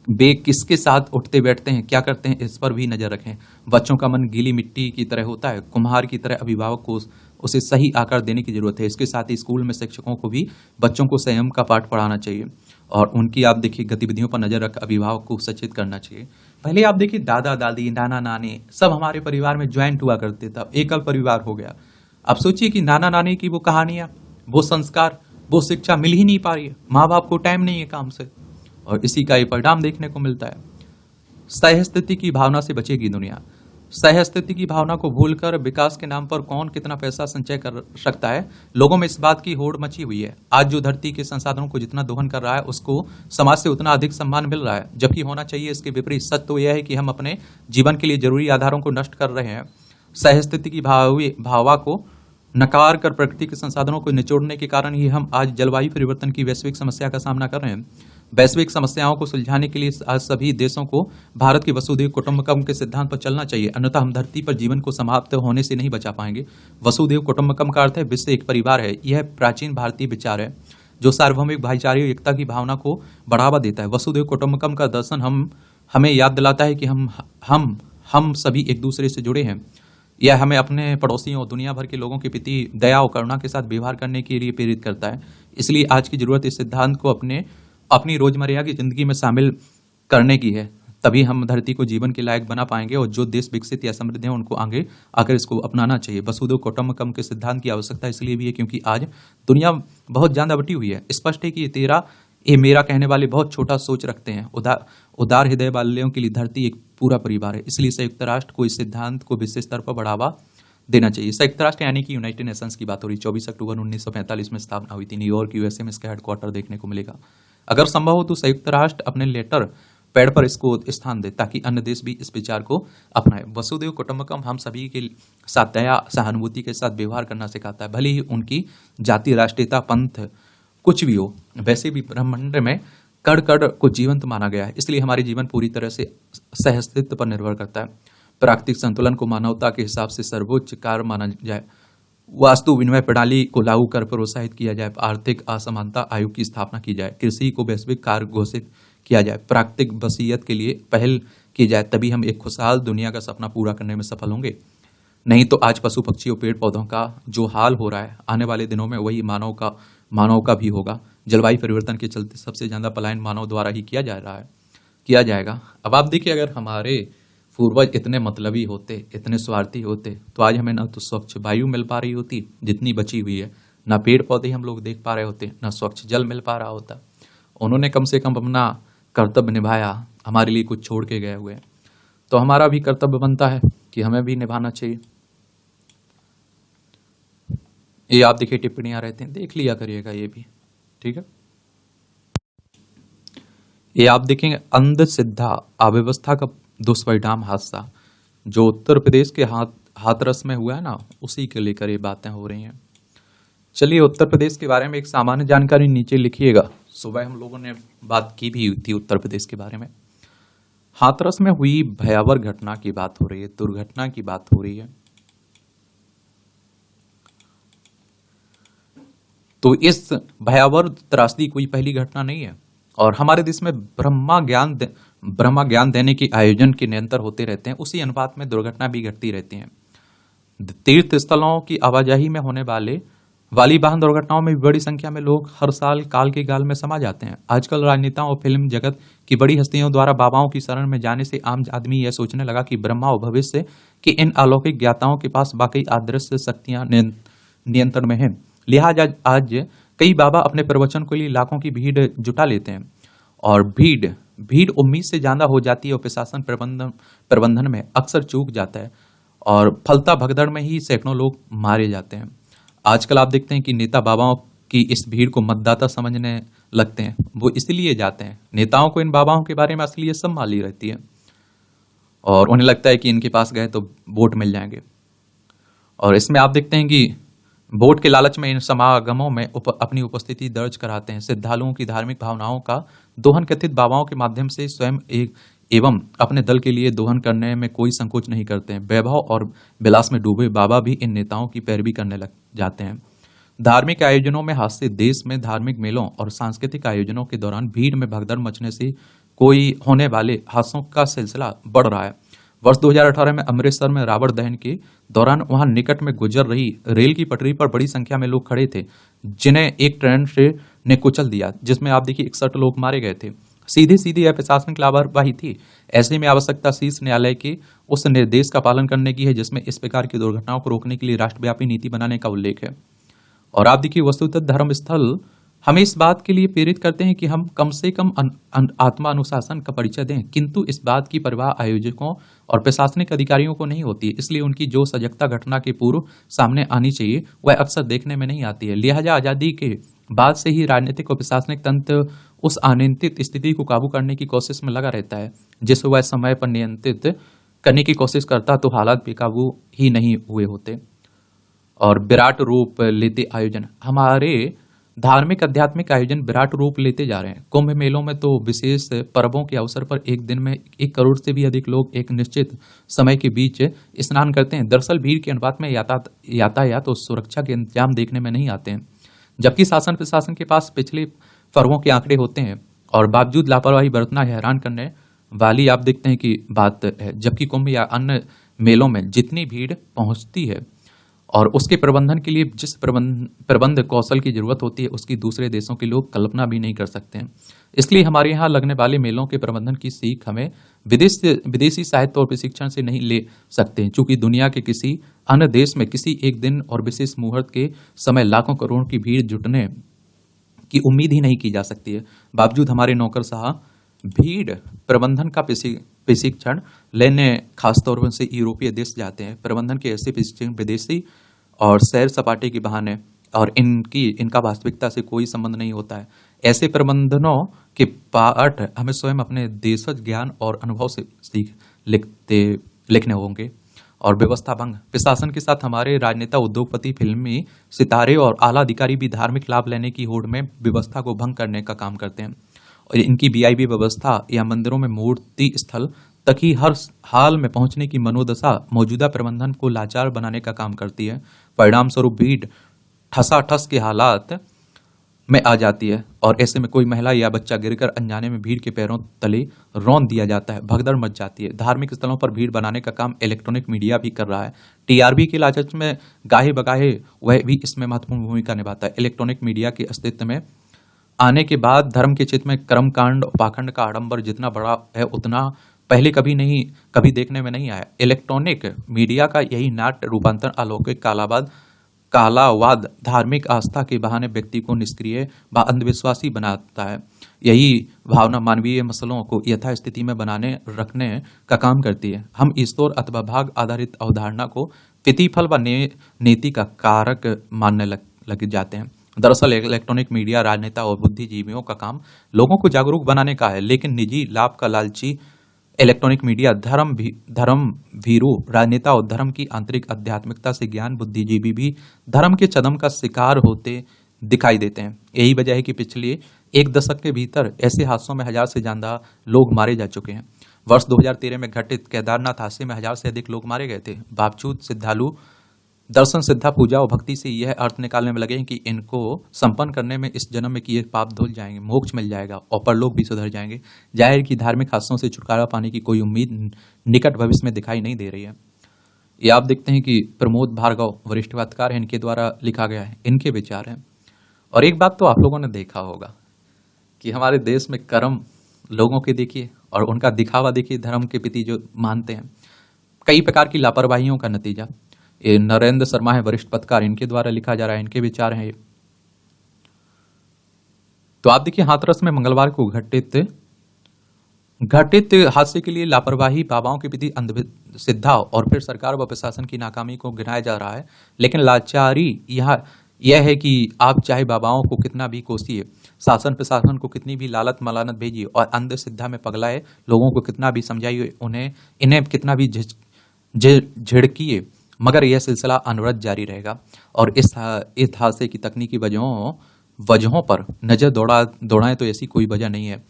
वे किसके साथ उठते बैठते हैं, क्या करते हैं, इस पर भी नजर रखें। बच्चों का मन गीली मिट्टी की तरह होता है, कुम्हार की तरह अभिभावक को उसे सही आकार देने की जरूरत है। इसके साथ ही स्कूल में शिक्षकों को भी बच्चों को संयम का पाठ पढ़ाना चाहिए और उनकी आप देखिए गतिविधियों पर नजर रख अभिभावक को सचेत करना चाहिए। पहले आप देखिए दादा दादी, नाना नानी सब हमारे परिवार में ज्वाइंट हुआ करते थे, एकल परिवार हो गया। अब सोचिए कि नाना नानी की वो कहानियां, वो संस्कार, वो शिक्षा मिल ही नहीं पा रही है। माँ बाप को टाइम नहीं है काम से और इसी का ये परिणाम देखने को मिलता है। सहस्थिति की भावना से बचेगी दुनिया। सहस्थिति की भावना को भूलकर विकास के नाम पर कौन कितना पैसा संचय कर सकता है, लोगों में इस बात की होड़ मची हुई है। आज जो धरती के संसाधनों को जितना दोहन कर रहा है उसको समाज से उतना अधिक सम्मान मिल रहा है, जबकि होना चाहिए इसके विपरीत। सच तो यह है कि हम अपने जीवन के लिए जरूरी आधारों को नष्ट कर रहे हैं। सहस्थिति की भावना को नकार कर प्रकृति के संसाधनों को निचोड़ने के कारण ही हम आज जलवायु परिवर्तन की वैश्विक समस्या का सामना कर रहे हैं। वैश्विक समस्याओं को सुलझाने के लिए आज सभी देशों को भारत के वसुधैव कुटुंबकम के सिद्धांत पर चलना चाहिए, अन्यथा हम धरती पर जीवन को समाप्त होने से नहीं बचा पाएंगे। वसुधैव कुटुंबकम का अर्थ है विश्व एक परिवार है। यह प्राचीन भारतीय विचार है जो सार्वभौमिक भाईचारे और एकता की भावना को बढ़ावा देता है। वसुधैव कुटुंबकम का दर्शन हमें याद दिलाता है कि हम सभी एक दूसरे से जुड़े हैं। यह हमें अपने पड़ोसियों और दुनिया भर के लोगों के प्रति दया और करुणा के साथ व्यवहार करने के लिए प्रेरित करता है। इसलिए आज की जरूरत इस सिद्धांत को अपनी रोजमर्रा की जिंदगी में शामिल करने की है। तभी हम धरती को जीवन के लायक बना पाएंगे और जो देश विकसित या समृद्ध हैं उनको आगे आकर इसको अपनाना चाहिए। वसुधैव कुटुंबकम के सिद्धांत की आवश्यकता इसलिए भी है क्योंकि आज दुनिया बहुत ज्यादा बटी हुई है। स्पष्ट है कि ये मेरा कहने वाले बहुत छोटा सोच रखते हैं। उदार हृदय वालों के लिए धरती एक पूरा परिवार है। इसलिए संयुक्त राष्ट्र को इस सिद्धांत को विश्व स्तर पर बढ़ावा देना चाहिए। संयुक्त राष्ट्र यानी कि यूनाइटेड नेशंस की बात हो रही। 24 अक्टूबर 1945 में स्थापना हुई थी। न्यूयॉर्क यूएसए में इसका हेडक्वार्टर देखने को मिलेगा। अगर संभव हो तो संयुक्त राष्ट्र अपने लेटर पैड पर इसको स्थान दे ताकि अन्य देश भी इस विचार को अपनाए। वसुधैव कुटुंबकम हम सभी के साथ दया, सहानुभूति के साथ व्यवहार करना सिखाता है। भले ही उनकी जाति, राष्ट्रीयता, पंथ कुछ भी हो, वैसे भी ब्रह्मांड में कण कण को जीवंत माना गया है। इसलिए हमारे जीवन पूरी तरह से सहअस्तित्व पर निर्भर करता है। प्राकृतिक संतुलन को मानवता के हिसाब से सर्वोच्च कार्य माना जाए। वास्तु विनिमय प्रणाली को लागू कर प्रोत्साहित किया जाए। आर्थिक असमानता आयोग की स्थापना की जाए। कृषि को वैश्विक कार्य घोषित किया जाए। प्राकृतिक वसीयत के लिए पहल की जाए। तभी हम एक खुशहाल दुनिया का सपना पूरा करने में सफल होंगे। नहीं तो आज पशु पक्षियों, पेड़ पौधों का जो हाल हो रहा है, आने वाले दिनों में वही मानव का भी होगा। जलवायु परिवर्तन के चलते सबसे ज्यादा पलायन मानव द्वारा ही किया जाएगा। अब आप देखिए, अगर हमारे पूर्वज इतने मतलबी होते, इतने स्वार्थी होते, तो आज हमें ना तो स्वच्छ वायु मिल पा रही होती जितनी बची हुई है, ना पेड़ पौधे हम लोग देख पा रहे होते, ना स्वच्छ जल मिल पा रहा होता। उन्होंने कम से कम अपना कर्तव्य निभाया, हमारे लिए कुछ छोड़ के गए हुए। तो हमारा भी कर्तव्य बनता है कि हमें भी निभाना चाहिए। ये आप देखिए टिप्पणियां रहते हैं, देख लिया करिएगा ये भी, ठीक है। ये आप देखेंगे अंधश्रद्धा अव्यवस्था का दुष्परिणाम हादसा जो उत्तर प्रदेश के हाथरस में हुआ है ना, उसी के लेकर ये बातें हो रही हैं। चलिए उत्तर प्रदेश के बारे में एक सामान्य जानकारी नीचे लिखिएगा। सुबह हम लोगों ने बात की भी थी उत्तर प्रदेश के बारे में। हाथरस में हुई भयावह घटना की बात हो रही है, दुर्घटना की बात हो रही है। तो इस भयावह त्रासदी कोई पहली घटना नहीं है और हमारे देश में ब्रह्मा ज्ञान देने के आयोजन के निरंतर होते रहते हैं। उसी अनुपात में दुर्घटना भी घटती रहती हैं। तीर्थ स्थलों की आवाजाही में होने वाली वाहन दुर्घटनाओं में भी बड़ी संख्या में लोग हर साल काल के गाल में समा जाते हैं। आजकल राजनेताओं और फिल्म जगत की बड़ी हस्तियों द्वारा बाबाओं की शरण में जाने से आम आदमी यह सोचने लगा कि ब्रह्मा और भविष्य की इन अलौकिक ज्ञाताओं के पास वाकई अदृश्य शक्तियां नियंत्रण में हैं। लिहाजा आज कई बाबा अपने प्रवचन के लिए लाखों की भीड़ जुटा लेते हैं और भीड़ उम्मीद से ज्यादा हो जाती है और प्रशासन प्रबंधन में अक्सर चूक जाता है और फलता भगदड़ में ही सैकड़ों लोग मारे जाते हैं। आजकल आप देखते हैं कि नेता बाबाओं की इस भीड़ को मतदाता समझने लगते हैं। वो इसलिए जाते हैं, नेताओं को इन बाबाओं के बारे में असलियत सब मालूम रहती है और उन्हें लगता है कि इनके पास गए तो वोट मिल जाएंगे। और इसमें आप देखते हैं कि वोट के लालच में इन समागमों में अपनी उपस्थिति दर्ज कराते हैं। श्रद्धालुओं की धार्मिक भावनाओं का दोहन कथित बाबाओं के माध्यम से स्वयं एवं अपने दल के लिए दोहन करने में कोई संकोच नहीं करते हैं। वैभव और विलास में डूबे बाबा भी इन नेताओं की पैरवी करने लग जाते हैं। धार्मिक आयोजनों में हास्य, देश में धार्मिक मेलों और सांस्कृतिक आयोजनों के दौरान भीड़ में भगदड़ मचने से कोई होने वाले हादसों का सिलसिला बढ़ रहा है। वर्ष 2018 में अमृतसर में रावण दहन के दौरान वहां निकट में गुजर रही रेल की पटरी पर बड़ी संख्या में लोग खड़े थे, जिन्हें एक ट्रेन से ने कुचल दिया, जिसमें आप देखिए 61 लोग मारे गए थे। सीधी सीधी यह प्रशासनिक लापरवाही थी। ऐसे में आवश्यकता शीर्ष न्यायालय के उस निर्देश का पालन करने की है जिसमें इस प्रकार की दुर्घटनाओं को रोकने के लिए राष्ट्रव्यापी नीति बनाने का उल्लेख है। और आप देखिए वस्तुतः धर्म स्थल हमें इस बात के लिए प्रेरित करते हैं कि हम कम से कम आत्मा अनुशासन का परिचय दें, किंतु इस बात की परवाह आयोजकों और प्रशासनिक अधिकारियों को नहीं होती है। इसलिए उनकी जो सजगता घटना के पूर्व सामने आनी चाहिए वह अक्सर देखने में नहीं आती है। लिहाजा आजादी के बाद से ही राजनीतिक और प्रशासनिक तंत्र उस अनियंत्रित स्थिति को काबू करने की कोशिश में लगा रहता है जिसे वह समय पर नियंत्रित करने की कोशिश करता तो हालात बेकाबू ही नहीं हुए होते। और विराट रूप लेते आयोजन, हमारे धार्मिक आध्यात्मिक आयोजन विराट रूप लेते जा रहे हैं। कुंभ मेलों में तो विशेष पर्वों के अवसर पर एक दिन में 1 करोड़ से भी अधिक लोग एक निश्चित समय के बीच स्नान करते हैं। दरअसल भीड़ के अनुपात में यातायात और सुरक्षा के इंतजाम देखने में नहीं आते हैं, जबकि शासन प्रशासन के पास पिछले पर्वों के आंकड़े होते हैं और बावजूद लापरवाही बरतना हैरान करने वाली आप देखते हैं कि बात है। जबकि कुंभ या अन्य मेलों में जितनी भीड़ पहुंचती है और उसके प्रबंधन के लिए जिस प्रबंध कौशल की जरूरत होती है उसकी दूसरे देशों के लोग कल्पना भी नहीं कर सकते हैं। इसलिए हमारे यहाँ लगने वाले मेलों के प्रबंधन की सीख हमें विदेशी साहित्य और प्रशिक्षण से नहीं ले सकते हैं, चूंकि दुनिया के किसी अन्य देश में किसी एक दिन और विशेष मुहूर्त के समय लाखों करोड़ की भीड़ जुटने की उम्मीद ही नहीं की जा सकती है। बावजूद हमारे नौकरशाह भीड़ प्रबंधन का प्रशिक्षण लेने खासतौर से यूरोपीय देश जाते हैं। प्रबंधन के ऐसे प्रशिक्षण विदेशी और सैर सपाटे के बहाने और इनका वास्तविकता से कोई संबंध नहीं होता है। ऐसे प्रबंधनों के पाठ हमें स्वयं अपने देशज ज्ञान और अनुभव से लिखने होंगे। और व्यवस्था भंग, प्रशासन के साथ हमारे राजनेता, उद्योगपति, फिल्मी सितारे और आला अधिकारी भी धार्मिक लाभ लेने की होड़ में व्यवस्था को भंग करने का काम करते हैं और इनकी वीआईपी व्यवस्था या मंदिरों में मूर्ति स्थल तक ही हर हाल में पहुंचने की मनोदशा मौजूदा प्रबंधन को लाचार बनाने का काम करती है। परिणाम स्वरूप भीड़ ठसाठस के हालात में आ जाती है और ऐसे में कोई महिला या बच्चा गिरकर अनजाने में भीड़ के पैरों तले रौंद दिया जाता है, भगदड़ मच जाती है। धार्मिक स्थलों पर भीड़ बनाने का काम इलेक्ट्रॉनिक मीडिया भी कर रहा है। टीआरपी के लालच में गाहे बगाहे वह भी इसमें महत्वपूर्ण भूमिका निभाता है। इलेक्ट्रॉनिक मीडिया के अस्तित्व में आने के बाद धर्म के क्षेत्र में कर्मकांड और पाखंड का आडंबर जितना बड़ा है उतना पहले कभी देखने में नहीं आया। इलेक्ट्रॉनिक मीडिया का यही नाट्य रूपांतर अलौकिक कालावाद धार्मिक आस्था के बहाने व्यक्ति को निष्क्रिय व अंधविश्वासी बनाता है। यही भावना मानवीय मसलों को यथास्थिति में बनाने रखने का काम करती है। हम ईश्वर अथवा भाग आधारित अवधारणा को प्रतिफल व नीति का कारक मानने लग जाते हैं। दरअसल इलेक्ट्रॉनिक मीडिया राजनेता और बुद्धिजीवियों का काम लोगों को जागरूक बनाने का है, लेकिन निजी लाभ का लालची इलेक्ट्रॉनिक मीडिया धर्म भीरू राजनेता और धर्म की आंतरिक आध्यात्मिकता से ज्ञान बुद्धिजीवी भी धर्म के चदम का शिकार होते दिखाई देते हैं। यही वजह है कि पिछले 1 दशक के भीतर ऐसे हादसों में 1000 से ज्यादा लोग मारे जा चुके हैं। वर्ष 2013 में घटित केदारनाथ हादसे में 1000 से अधिक लोग मारे गए थे। बावजूद श्रद्धालु दर्शन, श्रद्धा, पूजा और भक्ति से यह अर्थ निकालने में लगे कि इनको संपन्न करने में इस जन्म में किए पाप धुल जाएंगे, मोक्ष मिल जाएगा और परलोक भी सुधर जाएंगे। जाहिर कि धार्मिक हादसों से छुटकारा पाने की कोई उम्मीद निकट भविष्य में दिखाई नहीं दे रही है। ये आप देखते हैं कि प्रमोद भार्गव वरिष्ठ पत्रकार है, इनके द्वारा लिखा गया है, इनके विचार हैं। और एक बात तो आप लोगों ने देखा होगा कि हमारे देश में कर्म लोगों के देखिए और उनका दिखावा देखिए, धर्म के प्रति जो मानते हैं, कई प्रकार की लापरवाहियों का नतीजा। ये नरेंद्र शर्मा है, वरिष्ठ पत्रकार, इनके द्वारा लिखा जा रहा है, इनके विचार हैं। तो आप देखिए हाथरस में मंगलवार को घटित घटित हादसे के लिए लापरवाही, बाबाओं के प्रति अंधश्रद्धा और फिर सरकार व प्रशासन की नाकामी को गिनाया जा रहा है। लेकिन लाचारी यह है कि आप चाहे बाबाओं को कितना भी कोसिए, शासन प्रशासन को कितनी भी लालत मलानत भेजिए और अंधश्रद्धा में पगलाए लोगों को कितना भी समझाइए, इन्हें कितना भी झिड़किए, मगर यह सिलसिला अनवरत जारी रहेगा। और इस हादसे की तकनीकी वजहों पर नजर दौड़ाएं तो ऐसी कोई वजह नहीं है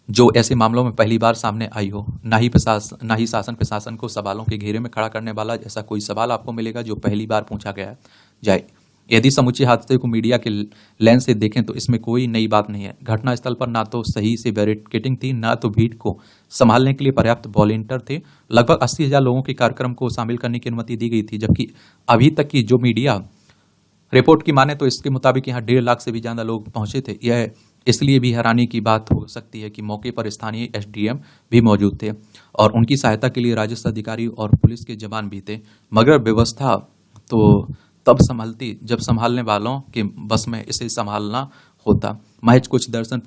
जो ऐसे मामलों में पहली बार सामने आई हो। ना ही शासन प्रशासन को सवालों के घेरे में खड़ा करने वाला ऐसा कोई सवाल आपको मिलेगा जो पहली बार पूछा गया जाए। यदि समूचे हादसे को मीडिया के लेंस से देखें तो इसमें कोई नई बात नहीं है। घटना स्थल पर ना तो सही से बैरिकेडिंग थी, ना तो भीड़ को संभालने के लिए पर्याप्त वॉलंटियर थे। लगभग 80,000 लोगों के कार्यक्रम को शामिल करने की अनुमति दी गई थी, जबकि अभी तक की जो मीडिया रिपोर्ट की माने तो इसके मुताबिक यहाँ 1.5 लाख से भी ज्यादा लोग पहुंचे थे। यह इसलिए भी हैरानी की बात हो सकती है कि मौके पर स्थानीय एसडीएम भी मौजूद थे और उनकी सहायता के लिए राजस्व अधिकारी और पुलिस के जवान भी थे, मगर व्यवस्था तो तब संभलती जब संभालने वालों के बस में इसे संभालना होता। महज कुछ दर्जन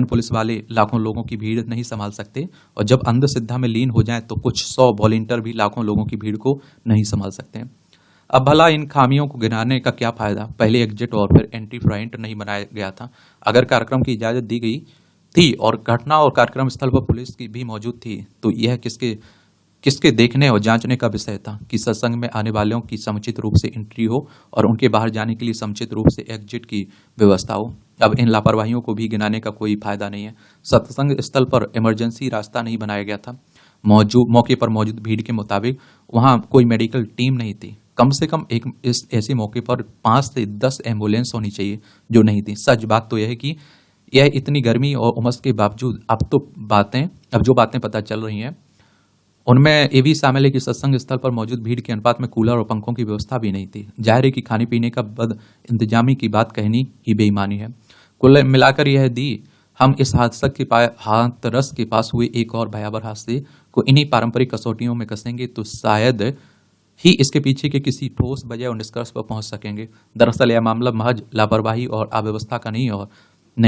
पुलिस वाले लाखों लोगों की भीड़ नहीं संभाल सकते, और जब अंधश्रद्धा में लीन हो जाएं तो कुछ 100 वॉलंटियर भी लाखों लोगों की भीड़ को नहीं संभाल सकते। अब भला इन खामियों को गिनाने का क्या फायदा? पहले एग्जिट और फिर एंट्री पॉइंट नहीं बनाया गया था। अगर कार्यक्रम की इजाजत दी गई थी और घटना और कार्यक्रम स्थल पर पुलिस की भी मौजूद थी तो यह किसके देखने और जांचने का विषय था कि सत्संग में आने वालों की समुचित रूप से एंट्री हो और उनके बाहर जाने के लिए समुचित रूप से एग्जिट की व्यवस्था हो। अब इन लापरवाहियों को भी गिनाने का कोई फायदा नहीं है। सत्संग स्थल पर इमरजेंसी रास्ता नहीं बनाया गया था। मौके पर मौजूद भीड़ के मुताबिक वहां कोई मेडिकल टीम नहीं थी। कम से कम इस ऐसे मौके पर 5 से 10 एम्बुलेंस होनी चाहिए, जो नहीं थी। सच बात तो यह है कि यह इतनी गर्मी और उमस के बावजूद अब जो बातें पता चल रही हैं उनमें ये भी शामिल है कि सत्संग स्थल पर मौजूद भीड़ के अनुपात में कूलर और पंखों की व्यवस्था भी नहीं थी। जाहिर है कि खाने पीने का बद इंतजामी की बात कहनी ही बेईमानी है। कुल मिलाकर यह दी हम इस हाथरस के पास हुए एक और भयावह हादसे को इन्हीं पारंपरिक कसौटियों में कसेंगे तो शायद ही इसके पीछे के किसी ठोस वजह और निष्कर्ष पर पहुंच सकेंगे। दरअसल यह मामला महज लापरवाही और अव्यवस्था का नहीं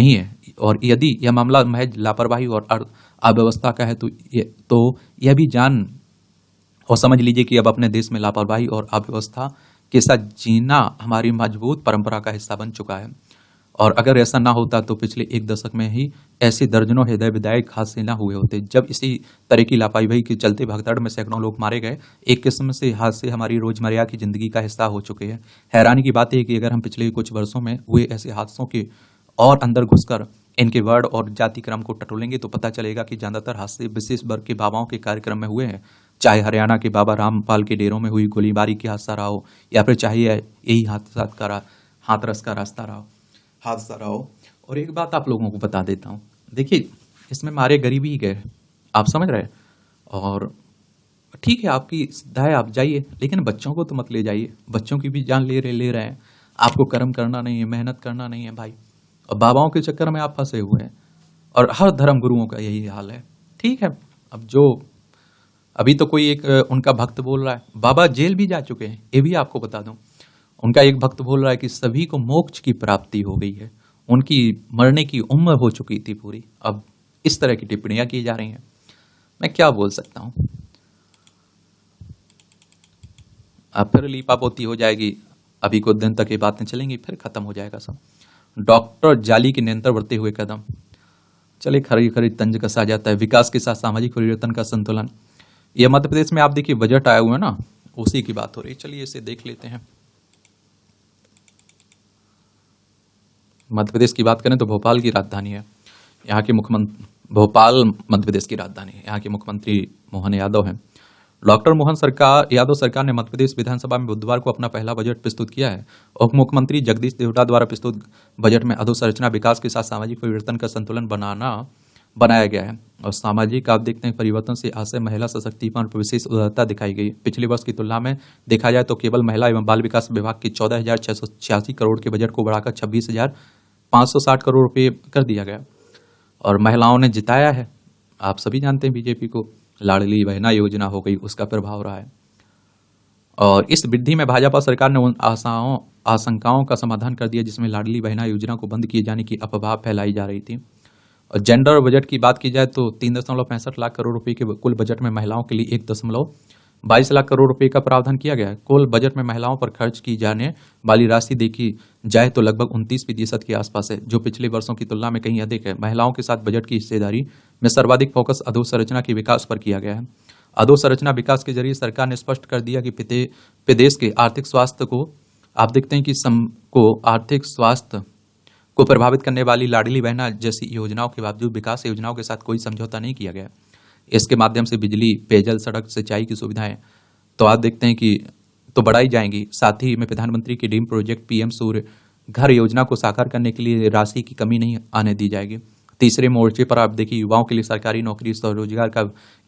है, और यदि यह मामला महज लापरवाही और अव्यवस्था का है तो यह भी जान और समझ लीजिए कि अब अपने देश में लापरवाही और अव्यवस्था के साथ जीना हमारी मजबूत परंपरा का हिस्सा बन चुका है। और अगर ऐसा ना होता तो पिछले 1 दशक में ही ऐसे दर्जनों हृदय विदायक हादसे न हुए होते। जब इसी तरह की लापरवाही के चलते भगदड़ में सैकड़ों लोग मारे गए, एक किस्म से हादसे हमारी रोजमर्रा की जिंदगी का हिस्सा हो चुके हैं। हैरानी की बात है कि अगर हम पिछले कुछ वर्षों में हुए ऐसे हादसों के और अंदर घुसकर इनके वर्ण और जाति क्रम को टटोलेंगे तो पता चलेगा कि ज्यादातर हादसे विशेष वर्ग के बाबाओं के कार्यक्रम में हुए हैं। चाहे हरियाणा के बाबा रामपाल के डेरों में हुई गोलीबारी की हादसा रहा हो, या फिर चाहे यही हाथरस का हादसा रहा हो। और एक बात आप लोगों को बता देता हूँ, देखिए इसमें मारे गरीब ही गए, आप समझ रहे हैं। और ठीक है, आपकी श्रद्धा है, आप जाइए, लेकिन बच्चों को तो मत ले जाइए। बच्चों की भी जान ले रहे हैं। आपको कर्म करना नहीं है, मेहनत करना नहीं है भाई, और बाबाओं के चक्कर में आप फंसे हुए हैं। और हर धर्म गुरुओं का यही हाल है। ठीक है, अब जो अभी तो कोई एक उनका भक्त बोल रहा है, बाबा जेल भी जा चुके हैं, ये भी आपको बता दूं। उनका एक भक्त बोल रहा है कि सभी को मोक्ष की प्राप्ति हो गई है, उनकी मरने की उम्र हो चुकी थी पूरी। अब इस तरह की टिप्पणियां की जा रही हैं, मैं क्या बोल सकता हूं। अब फिर लीपापोती हो जाएगी, अभी कुछ दिन तक ये बातें चलेंगी, फिर खत्म हो जाएगा सब। डॉक्टर जाली के नियंत्रण बढ़ते हुए कदम, चले खरी तंज कसा जाता है। विकास के साथ सामाजिक परिवर्तन का संतुलन, यह मध्य प्रदेश में आप देखिए बजट आया हुआ है ना, उसी की बात हो रही है। चलिए इसे देख लेते हैं। मध्य प्रदेश की बात करें तो भोपाल की राजधानी है, यहाँ के मुख्यमंत्री भोपाल मध्य प्रदेश की राजधानी है। यहाँ के मुख्यमंत्री मोहन यादव हैं। डॉक्टर यादव सरकार ने मध्य प्रदेश विधानसभा में बुधवार को अपना पहला बजट प्रस्तुत किया है। उप मुख्यमंत्री जगदीश देवड़ा द्वारा प्रस्तुत बजट में अधोसंरचना विकास के साथ सामाजिक परिवर्तन का संतुलन बनाया गया है। और सामाजिक आप देखते हैं परिवर्तन से आशय महिला सशक्तिकरण पर विशेष उदारता दिखाई गई। पिछले वर्ष की तुलना में देखा जाए तो केवल महिला एवं बाल विकास विभाग की 14,686 करोड़ के बजट को बढ़ाकर 26,560 करोड़ रुपये कर दिया गया। और महिलाओं ने जिताया है, आप सभी जानते हैं बीजेपी को। लाडली बहना योजना हो गई, उसका प्रभाव रहा है। और इस वृद्धि में भाजपा सरकार ने उन आशंकाओं का समाधान कर दिया जिसमें लाडली बहना योजना को बंद किए जाने की अफवाह फैलाई जा रही थी। और जेंडर बजट की बात की जाए तो 3.65 लाख करोड़ रुपए के कुल बजट में महिलाओं के लिए 1.22 लाख करोड़ रुपए का प्रावधान किया गया है। कुल बजट में महिलाओं पर खर्च की जाने वाली राशि देखी जाए तो लगभग 29% के आसपास है, जो पिछले वर्षों की तुलना में कहीं अधिक है। महिलाओं के साथ बजट की हिस्सेदारी में सर्वाधिक फोकस अधोसंरचना के विकास पर किया गया है। अधोसंरचना विकास के जरिए सरकार ने स्पष्ट कर दिया कि प्रदेश के आर्थिक स्वास्थ्य को आप देखते हैं कि आर्थिक स्वास्थ्य को प्रभावित करने वाली लाडली बहना जैसी योजनाओं के बावजूद विकास योजनाओं के साथ कोई समझौता नहीं किया गया। इसके माध्यम से बिजली, पेयजल, सड़क, सिंचाई की सुविधाएं तो आप देखते हैं कि तो बढ़ाई जाएंगी। साथ ही में प्रधानमंत्री की ड्रीम प्रोजेक्ट पीएम सूर्य घर योजना को साकार करने के लिए राशि की कमी नहीं आने दी जाएगी। तीसरे मोर्चे पर आप देखिए युवाओं के लिए सरकारी नौकरी, स्वरोजगार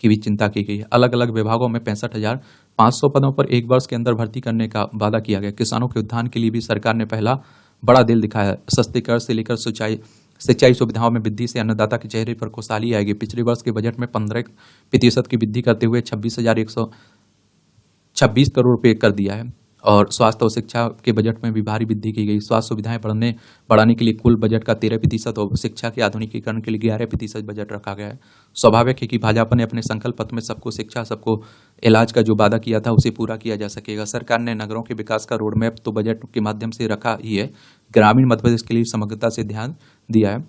की भी चिंता की गई है। अलग अलग विभागों में 65,500 पदों पर एक वर्ष के अंदर भर्ती करने का वादा किया गया। किसानों के उत्थान के लिए भी सरकार ने पहला बड़ा दिल दिखाया। सस्ते कर्ज से लेकर सिंचाई सुविधाओं में वृद्धि से अन्नदाता के चेहरे पर खुशहाली आएगी। पिछले वर्ष के बजट में 15% की वृद्धि करते हुए 26,126 करोड़ रुपए कर दिया है। और स्वास्थ्य और शिक्षा के बजट में भी भारी वृद्धि की गई। स्वास्थ्य सुविधाएं बढ़ाने के लिए कुल बजट का 13% और शिक्षा के आधुनिकीकरण के लिए 11% बजट रखा गया है। स्वाभाविक है कि भाजपा ने अपने संकल्प पत्र में सबको शिक्षा, सबको इलाज का जो वादा किया था उसे पूरा किया जा सकेगा। सरकार ने नगरों के विकास का रोड मैप तो बजट के माध्यम से रखा ही है, ग्रामीण मध्य प्रदेश के लिए समग्रता से ध्यान दिया है।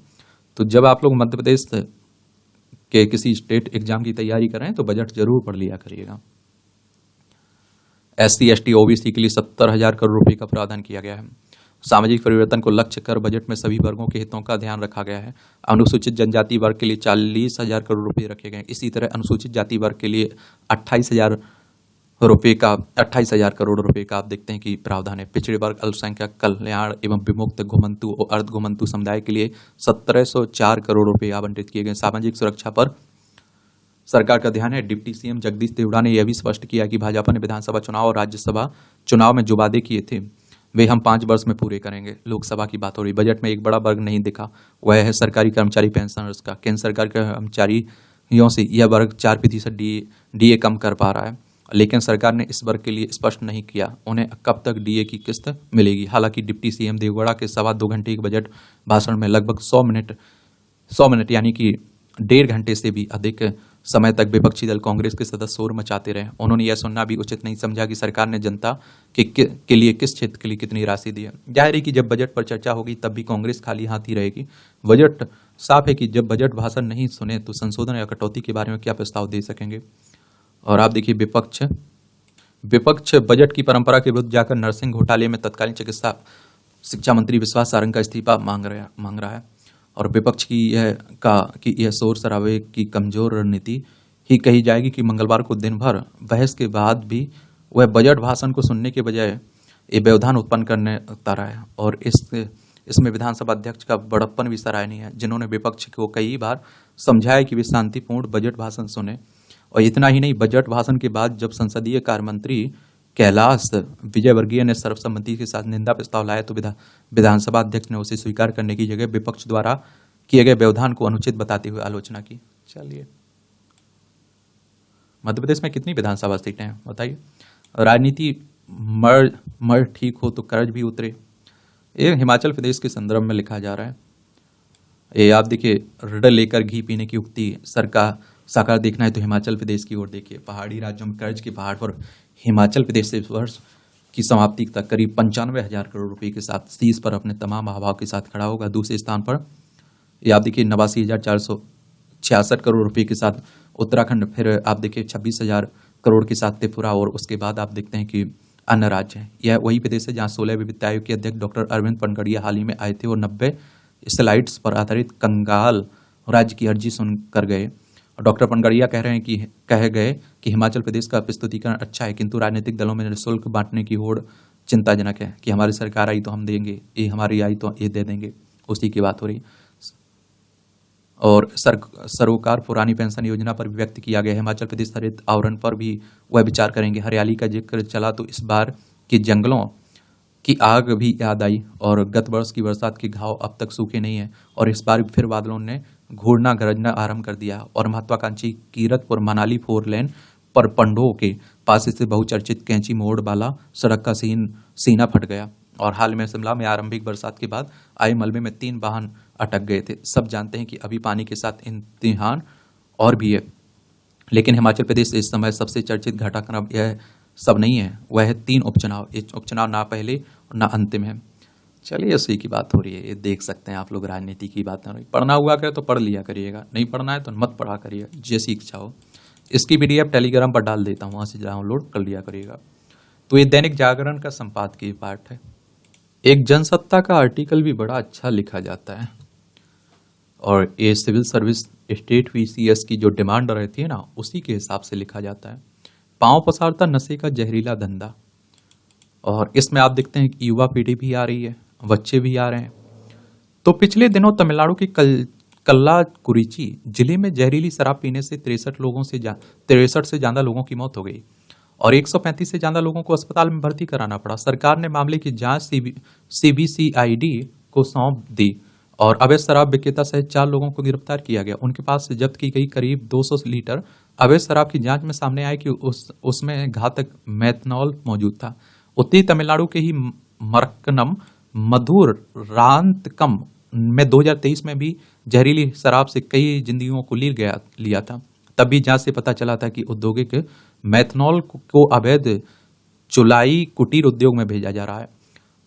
तो जब आप लोग मध्य प्रदेश के किसी स्टेट एग्जाम की तैयारी करें तो बजट जरूर पढ़ लिया करिएगा। SC, ST, OBC के लिए 70,000 करोड़ रुपए का प्रावधान किया गया है। सामाजिक परिवर्तन को लक्ष्य कर बजट में सभी वर्गों के हितों का ध्यान रखा गया है। अनुसूचित जनजाति वर्ग के लिए 40,000 करोड़ रुपए रखे गए। इसी तरह अनुसूचित जाति वर्ग के लिए 28,000 करोड़ रुपए का आप देखते हैं कि प्रावधान है। पिछड़े वर्ग, अल्पसंख्यक कल्याण एवं विमुक्त, घुमंतु और अर्ध घुमंतु समुदाय के लिए 1704 करोड़ रुपए आवंटित किए गए। सामाजिक सुरक्षा पर सरकार का ध्यान है। डिप्टी सीएम जगदीश देवड़ा ने यह भी स्पष्ट किया कि भाजपा ने विधानसभा चुनाव और राज्यसभा चुनाव में जो वादे किए थे वे हम 5 वर्ष में पूरे करेंगे। लोकसभा की बात हो रही, बजट में एक बड़ा वर्ग नहीं दिखा, वह है सरकारी कर्मचारी पेंशनर्स का। केंद्र सरकार के कर्मचारियों से यह वर्ग 4% डीए कम कर पा रहा है, लेकिन सरकार ने इस वर्ग के लिए स्पष्ट नहीं किया उन्हें कब तक डीए की किस्त मिलेगी। हालांकि डिप्टी सीएम देवगौड़ा के 2.25 घंटे के बजट भाषण में लगभग 100 मिनट यानी कि 1.5 घंटे से भी अधिक समय तक विपक्षी दल कांग्रेस के सदस्य शोर मचाते रहे। उन्होंने यह सुनना भी उचित नहीं समझा कि सरकार ने जनता के लिए किस क्षेत्र के लिए कितनी राशि दी है। जाहिर है कि जब बजट पर चर्चा होगी तब भी कांग्रेस खाली हाथ ही रहेगी। बजट साफ है कि जब बजट भाषण नहीं सुने तो संशोधन या कटौती के बारे में क्या प्रस्ताव दे सकेंगे। और आप देखिए विपक्ष बजट की परंपरा के विरुद्ध जाकर नर्सिंग घोटाले में तत्कालीन चिकित्सा शिक्षा मंत्री विश्वास सारंग का इस्तीफा मांग रहा है। और विपक्ष की यह शोर शराबे की कमजोर रणनीति ही कही जाएगी कि मंगलवार को दिन भर बहस के बाद भी वह बजट भाषण को सुनने के बजाय ये व्यवधान उत्पन्न करने उतारा है। और इसमें विधानसभा अध्यक्ष का बड़प्पन भी सराहनीय है, जिन्होंने विपक्ष को कई बार समझाया कि वे शांतिपूर्ण बजट भाषण सुने। और इतना ही नहीं, बजट भाषण के बाद जब संसदीय कार्य मंत्री कैलाश विजयवर्गीय ने सर्वसम्मति के साथ निंदा प्रस्ताव लाया तो विधानसभा अध्यक्ष ने उसे स्वीकार करने की जगह विपक्ष द्वारा किए गए व्यवधान को अनुचित बताते हुए आलोचना की। चलिए, मध्य प्रदेश में कितनी विधानसभा सीटें हैं बताइए। राजनीति मर ठीक हो तो कर्ज भी उतरे, ये हिमाचल प्रदेश के संदर्भ में लिखा जा रहा है। ये आप देखिए, रिडल लेकर घी पीने की उक्ति साकार देखना है तो हिमाचल प्रदेश की ओर देखिए। पहाड़ी राज्यों में कर्ज के पहाड़ पर हिमाचल प्रदेश से इस वर्ष की समाप्ति तक करीब 95,000 करोड़ रुपए के साथ शीर्ष पर अपने तमाम अभाव के साथ खड़ा होगा। दूसरे स्थान पर ये आप देखिए 89,466 करोड़ रुपए के साथ उत्तराखंड, फिर आप देखिए 26,000 करोड़ के साथ त्रिपुरा, और उसके बाद आप देखते हैं कि अन्य राज्य हैं। यह वही प्रदेश है जहाँ 16 वित्त आयोग के अध्यक्ष डॉक्टर अरविंद पनगड़िया हाल ही में आए थे और 90 स्लाइड्स पर आधारित कंगाल राज्य की अर्जी सुनकर गए। डॉक्टर पनगड़िया कह गए कि हिमाचल प्रदेश का प्रस्तुतिकरण अच्छा है, किंतु राजनीतिक दलों में निःशुल्क बांटने की होड़ चिंताजनक है कि हमारी सरकार आई तो हम देंगे, ये हमारी आई तो ये दे देंगे, उसी की बात हो रही। और सरोकार पुरानी पेंशन योजना पर भी व्यक्त किया गया। हिमाचल प्रदेश हरित आवरण पर भी वह विचार करेंगे। हरियाली का जिक्र चला तो इस बार के जंगलों की आग भी याद आई और गत वर्ष की बरसात के घाव अब तक सूखे नहीं है और इस बार फिर बादलों ने घूरना गरजना आरंभ कर दिया और महत्वाकांक्षी कीरतपुर मनाली 4 लेन पर पंडों के पास से बहुचर्चित कैंची मोड़ वाला सड़क का सीना फट गया। और हाल में शिमला में आरंभिक बरसात के बाद आए मलबे में 3 वाहन अटक गए थे। सब जानते हैं कि अभी पानी के साथ इम्तिहान और भी है, लेकिन हिमाचल प्रदेश इस समय सबसे चर्चित घटनाक्रम यह सब नहीं है, वह है 3 उपचुनाव। ये उपचुनाव ना पहले और ना अंतिम है। चलिए उसी की बात हो रही है, ये देख सकते हैं आप लोग, राजनीति की बात हो रही। पढ़ना हुआ करे तो पढ़ लिया करिएगा, नहीं पढ़ना है तो मत पढ़ा करिएगा, जैसी इच्छा हो। इसकी PDF टेलीग्राम पर डाल देता हूँ, वहाँ से डाउनलोड कर लिया करिएगा। तो ये दैनिक जागरण का संपादकीय पाठ है। एक जनसत्ता का आर्टिकल भी बड़ा अच्छा लिखा जाता है, और ये सिविल सर्विस स्टेट VCS की जो डिमांड रहती है ना, उसी के हिसाब से लिखा जाता है। पांव पसारता नशे का जहरीला धंधा, और इसमें आप देखते हैं कि युवा पीढ़ी भी आ रही है, बच्चे भी आ रहे हैं। तो पिछले दिनों तमिलनाडु के कल्लाकुरिची जिले में जहरीली शराब पीने से 63 से ज्यादा लोगों की मौत हो गई, और 135 से ज्यादा लोगों को अस्पताल में भर्ती कराना पड़ा। सरकार ने मामले की जांच CBCID को सौंप दी, और अवैध शराब विक्रेता सहित 4 लोगों को गिरफ्तार किया गया। उनके पास से जब्त की गई करीब 200 लीटर अवैध शराब की जांच में सामने आया कि उसमें घातक मेथनॉल मौजूद था। उत्तरी तमिलनाडु के ही मरक्कनम मधुरांतकम में 2023 में भी जहरीली शराब से कई जिंदगियों को लिया था। तब भी जांच से पता चला था कि औद्योगिक मेथनॉल को अवैध चुलाई कुटीर उद्योग में भेजा जा रहा है,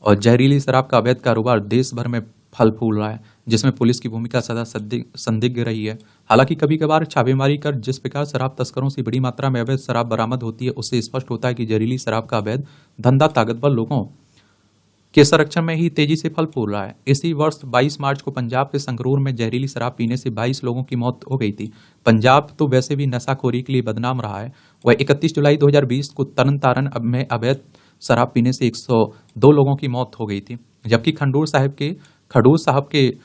और जहरीली शराब का अवैध कारोबार देश भर में फल फूल रहा है, जिसमें पुलिस की भूमिका सदा संदिग्ध रही है। हालांकि कभी कभार छापेमारी कर जिस प्रकार शराब तस्करों से बड़ी मात्रा में अवैध शराब बरामद होती है, उससे स्पष्ट होता है कि जहरीली शराब का अवैध धंधा ताकतवर लोगों के संरक्षण में ही तेजी से फल फूल रहा है। इसी वर्ष 22 मार्च को पंजाब के संगरूर में जहरीली शराब पीने से 22 लोगों की मौत हो गई थी। पंजाब तो वैसे भी नशाखोरी के लिए बदनाम रहा है। वह 31 जुलाई 2020 को तरन तारण में अवैध शराब पीने से 102 लोगों की मौत हो गई थी, जबकि खडूर साहब के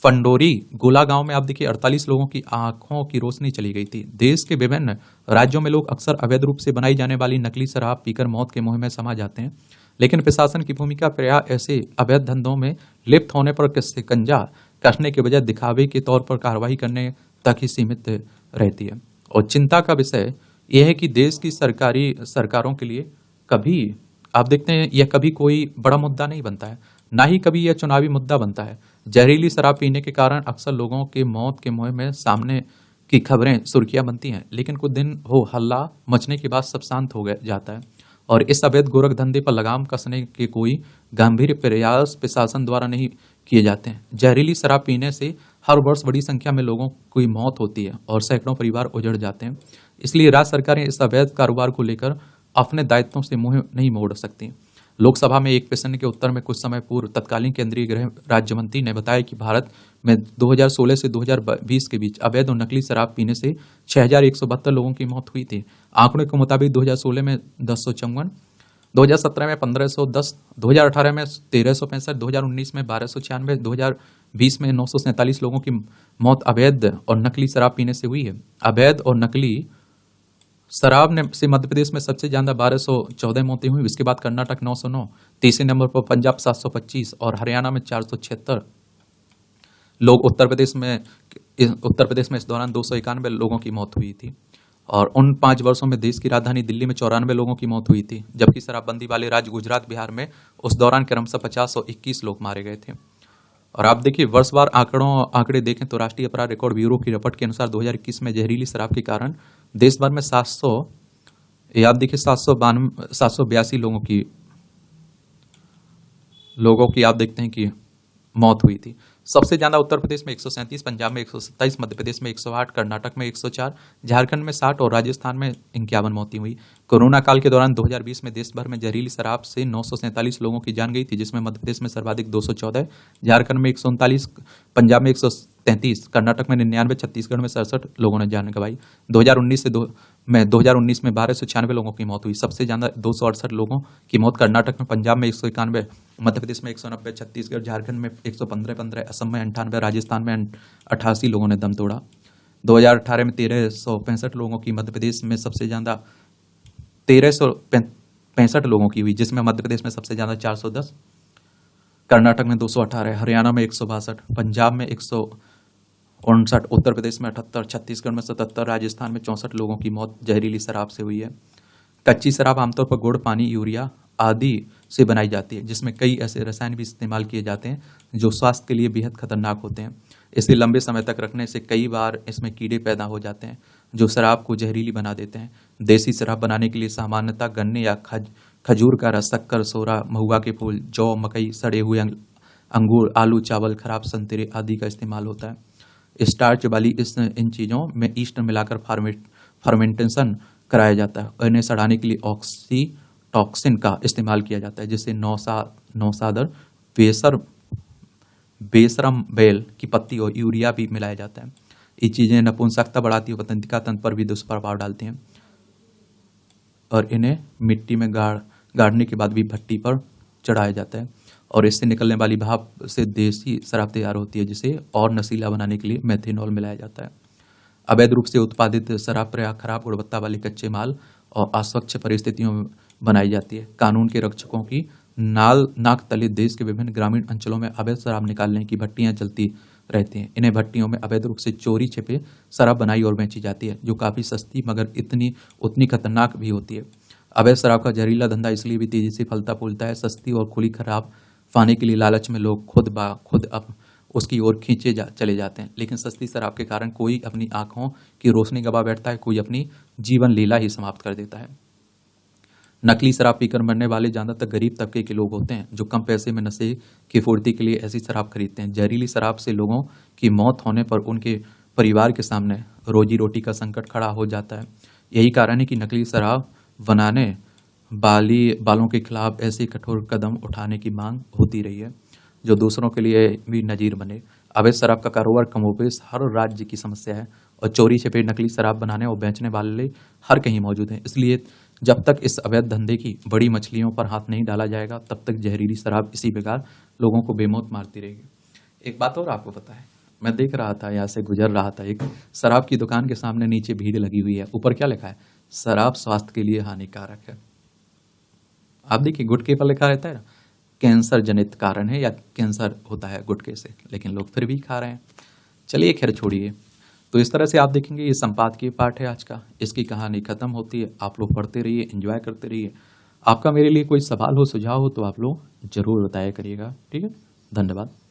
फंडोरी गोला गांव में आप देखिए 48 लोगों की आंखों की रोशनी चली गई थी। देश के विभिन्न राज्यों में लोग अक्सर अवैध रूप से बनाई जाने वाली नकली शराब पीकर मौत के मुंह में समा जाते हैं, लेकिन प्रशासन की भूमिका प्रायः ऐसे अवैध धंधों में लिप्त होने पर शिकंजा कसने के बजाय दिखावे के तौर पर कार्रवाई करने तक ही सीमित रहती है। और चिंता का विषय यह है कि देश की सरकारों के लिए कभी आप देखते हैं यह कभी कोई बड़ा मुद्दा नहीं बनता है, ना ही कभी यह चुनावी मुद्दा बनता है। जहरीली शराब पीने के कारण अक्सर लोगों के मौत के मुंह में सामने की खबरें सुर्खियां बनती हैं, लेकिन कुछ दिन हो हल्ला मचने के बाद सब शांत हो जाता है, और इस अवैध गोरख धंधे पर लगाम कसने के कोई गंभीर प्रयास प्रशासन द्वारा नहीं किए जाते हैं। जहरीली शराब पीने से हर वर्ष बड़ी संख्या में लोगों की मौत होती है और सैकड़ों परिवार उजड़ जाते हैं। इसलिए राज्य सरकारें इस अवैध कारोबार को लेकर अपने दायित्वों से मुंह नहीं मोड़ सकती। लोकसभा में एक प्रश्न के उत्तर में कुछ समय पूर्व तत्कालीन केंद्रीय गृह राज्य मंत्री ने बताया कि भारत में 2016 से 2020 के बीच अवैध और नकली शराब पीने से 6,172 लोगों की मौत हुई थी। आंकड़ों के मुताबिक 2016 में 1054, 2017 में 1510, 2018 में 1365, 2019 में 1296, 2020 में 947 लोगों की मौत अवैध और नकली शराब पीने से हुई है। अवैध और नकली शराब से मध्य प्रदेश में सबसे ज्यादा 1214 मौतें हुई। इसके बाद कर्नाटक 909, तीसरे नंबर पर पंजाब 725 और हरियाणा में 476 लोग। उत्तर प्रदेश में इस दौरान 291 लोगों की मौत हुई थी, और उन 5 वर्षों में देश की राजधानी दिल्ली में 94 लोगों की मौत हुई थी, जबकि शराबबंदी वाले राज्य गुजरात बिहार में उस दौरान क्रमशः 50 और 21 लोग मारे गए थे। और आप देखिए वर्षवार आंकड़े देखें तो राष्ट्रीय अपराध रिकॉर्ड ब्यूरो की रिपोर्ट के अनुसार 2021 में जहरीली शराब के कारण देश भर में 782 लोगों की आप देखते हैं कि मौत हुई थी। सबसे ज्यादा उत्तर प्रदेश में 137, पंजाब में 127, मध्य प्रदेश में 108, कर्नाटक में 104, झारखंड में 60 और राजस्थान में 51 मौतें हुई। कोरोना काल के दौरान 2020 में देश भर में जहरीली शराब से 947 लोगों की जान गई थी, जिसमें मध्य प्रदेश में सर्वाधिक 214, झारखंड में 139, पंजाब में 133, कर्नाटक में 99, छत्तीसगढ़ में 67 लोगों ने जान गंवाई। 2019 में 1296 लोगों की मौत हुई। सबसे ज्यादा 268 लोगों की मौत कर्नाटक में, पंजाब में 191, मध्य प्रदेश में 190, छत्तीसगढ़ झारखंड में 115, असम में 98, राजस्थान में 88 लोगों ने दम तोड़ा। 2018 में 1365 लोगों की मध्य प्रदेश में सबसे ज्यादा 1365 लोगों की हुई, जिसमें मध्य प्रदेश में सबसे ज्यादा 410, कर्नाटक में 218, हरियाणा में 162, पंजाब में 159, उत्तर प्रदेश में 78, छत्तीसगढ़ में 77, राजस्थान में 64 लोगों की मौत जहरीली शराब से हुई है। कच्ची शराब आमतौर पर गुड़, पानी, यूरिया आदि से बनाई जाती है, जिसमें कई ऐसे रसायन भी इस्तेमाल किए जाते हैं जो स्वास्थ्य के लिए बेहद खतरनाक होते हैं। इसे लंबे समय तक रखने से कई बार इसमें कीड़े पैदा हो जाते हैं जो शराब को जहरीली बना देते हैं। देसी शराब बनाने के लिए सामान्यतः गन्ने या खजूर का रस, शक्कर, सोरा, महुआ के फूल, जौ, मकई, सड़े हुए अंगूर, आलू, चावल, खराब संतरे आदि का इस्तेमाल होता है। स्टार्च वाली इन चीज़ों में ईस्ट मिलाकर फर्मेंटेशन कराया जाता है और इन्हें सड़ाने के लिए ऑक्सीटॉक्सिन का इस्तेमाल किया जाता है, जिससे नौसादर, बेसरम बेल की पत्ती और यूरिया भी मिलाया जाता है। ये चीज़ें नपुंसकता बढ़ाती है, तंत्रिका तंत्र पर भी दुष्प्रभाव डालती हैं और इन्हें मिट्टी में गाड़ने के बाद भी भट्टी पर चढ़ाया जाता है और इससे निकलने वाली भाप से देसी शराब तैयार होती है, जिसे और नशीला बनाने के लिए मेथेनॉल मिलाया जाता है। अवैध रूप से उत्पादित शराब प्रायः खराब गुणवत्ता वाले कच्चे माल और अस्वच्छ परिस्थितियों में बनाई जाती है। कानून के रक्षकों की नाक तले देश के विभिन्न ग्रामीण अंचलों में अवैध शराब निकालने की भट्टियां चलती रहती हैं। इन्हें भट्टियों में अवैध रूप से चोरी छिपे शराब बनाई और बेची जाती है, जो काफ़ी सस्ती मगर उतनी खतरनाक भी होती है। अवैध शराब का जहरीला धंधा इसलिए भी तेजी से फलता फूलता है। सस्ती और खुली खराब पाने के लिए लालच में लोग खुद अब उसकी ओर चले जाते हैं, लेकिन सस्ती शराब के कारण कोई अपनी आंखों की रोशनी गवा बैठता है, कोई अपनी जीवन लीला ही समाप्त कर देता है। नकली शराब पीकर मरने वाले ज्यादातर गरीब तबके के लोग होते हैं, जो कम पैसे में नशे की पूर्ति के लिए ऐसी शराब खरीदते हैं। जहरीली शराब से लोगों की मौत होने पर उनके परिवार के सामने रोजी रोटी का संकट खड़ा हो जाता है। यही कारण है कि नकली शराब बनाने वालों के खिलाफ ऐसे कठोर कदम उठाने की मांग होती रही है, जो दूसरों के लिए भी नजीर बने। अवैध शराब का कारोबार कमोबेश हर राज्य की समस्या है और चोरी छिपे नकली शराब बनाने और बेचने वाले हर कहीं मौजूद हैं। इसलिए जब तक इस अवैध धंधे की बड़ी मछलियों पर हाथ नहीं डाला जाएगा, तब तक जहरीली शराब इसी बेकार लोगों को बेमौत मारती रहेगी। एक बात और आपको पता है, मैं देख रहा था, यहाँ से गुजर रहा था, एक शराब की दुकान के सामने नीचे भीड़ लगी हुई है। ऊपर क्या लिखा है? शराब स्वास्थ्य के लिए हानिकारक है। आप देखिए, गुटखे पर लिखा रहता है कैंसर जनित कारण है या कैंसर होता है गुटखे से, लेकिन लोग फिर भी खा रहे हैं। चलिए खैर छोड़िए। तो इस तरह से आप देखेंगे ये संपादकीय पाठ है आज का, इसकी कहानी खत्म होती है। आप लोग पढ़ते रहिए, एंजॉय करते रहिए। आपका मेरे लिए कोई सवाल हो, सुझाव हो तो आप लोग जरूर बताया करिएगा। ठीक है, धन्यवाद।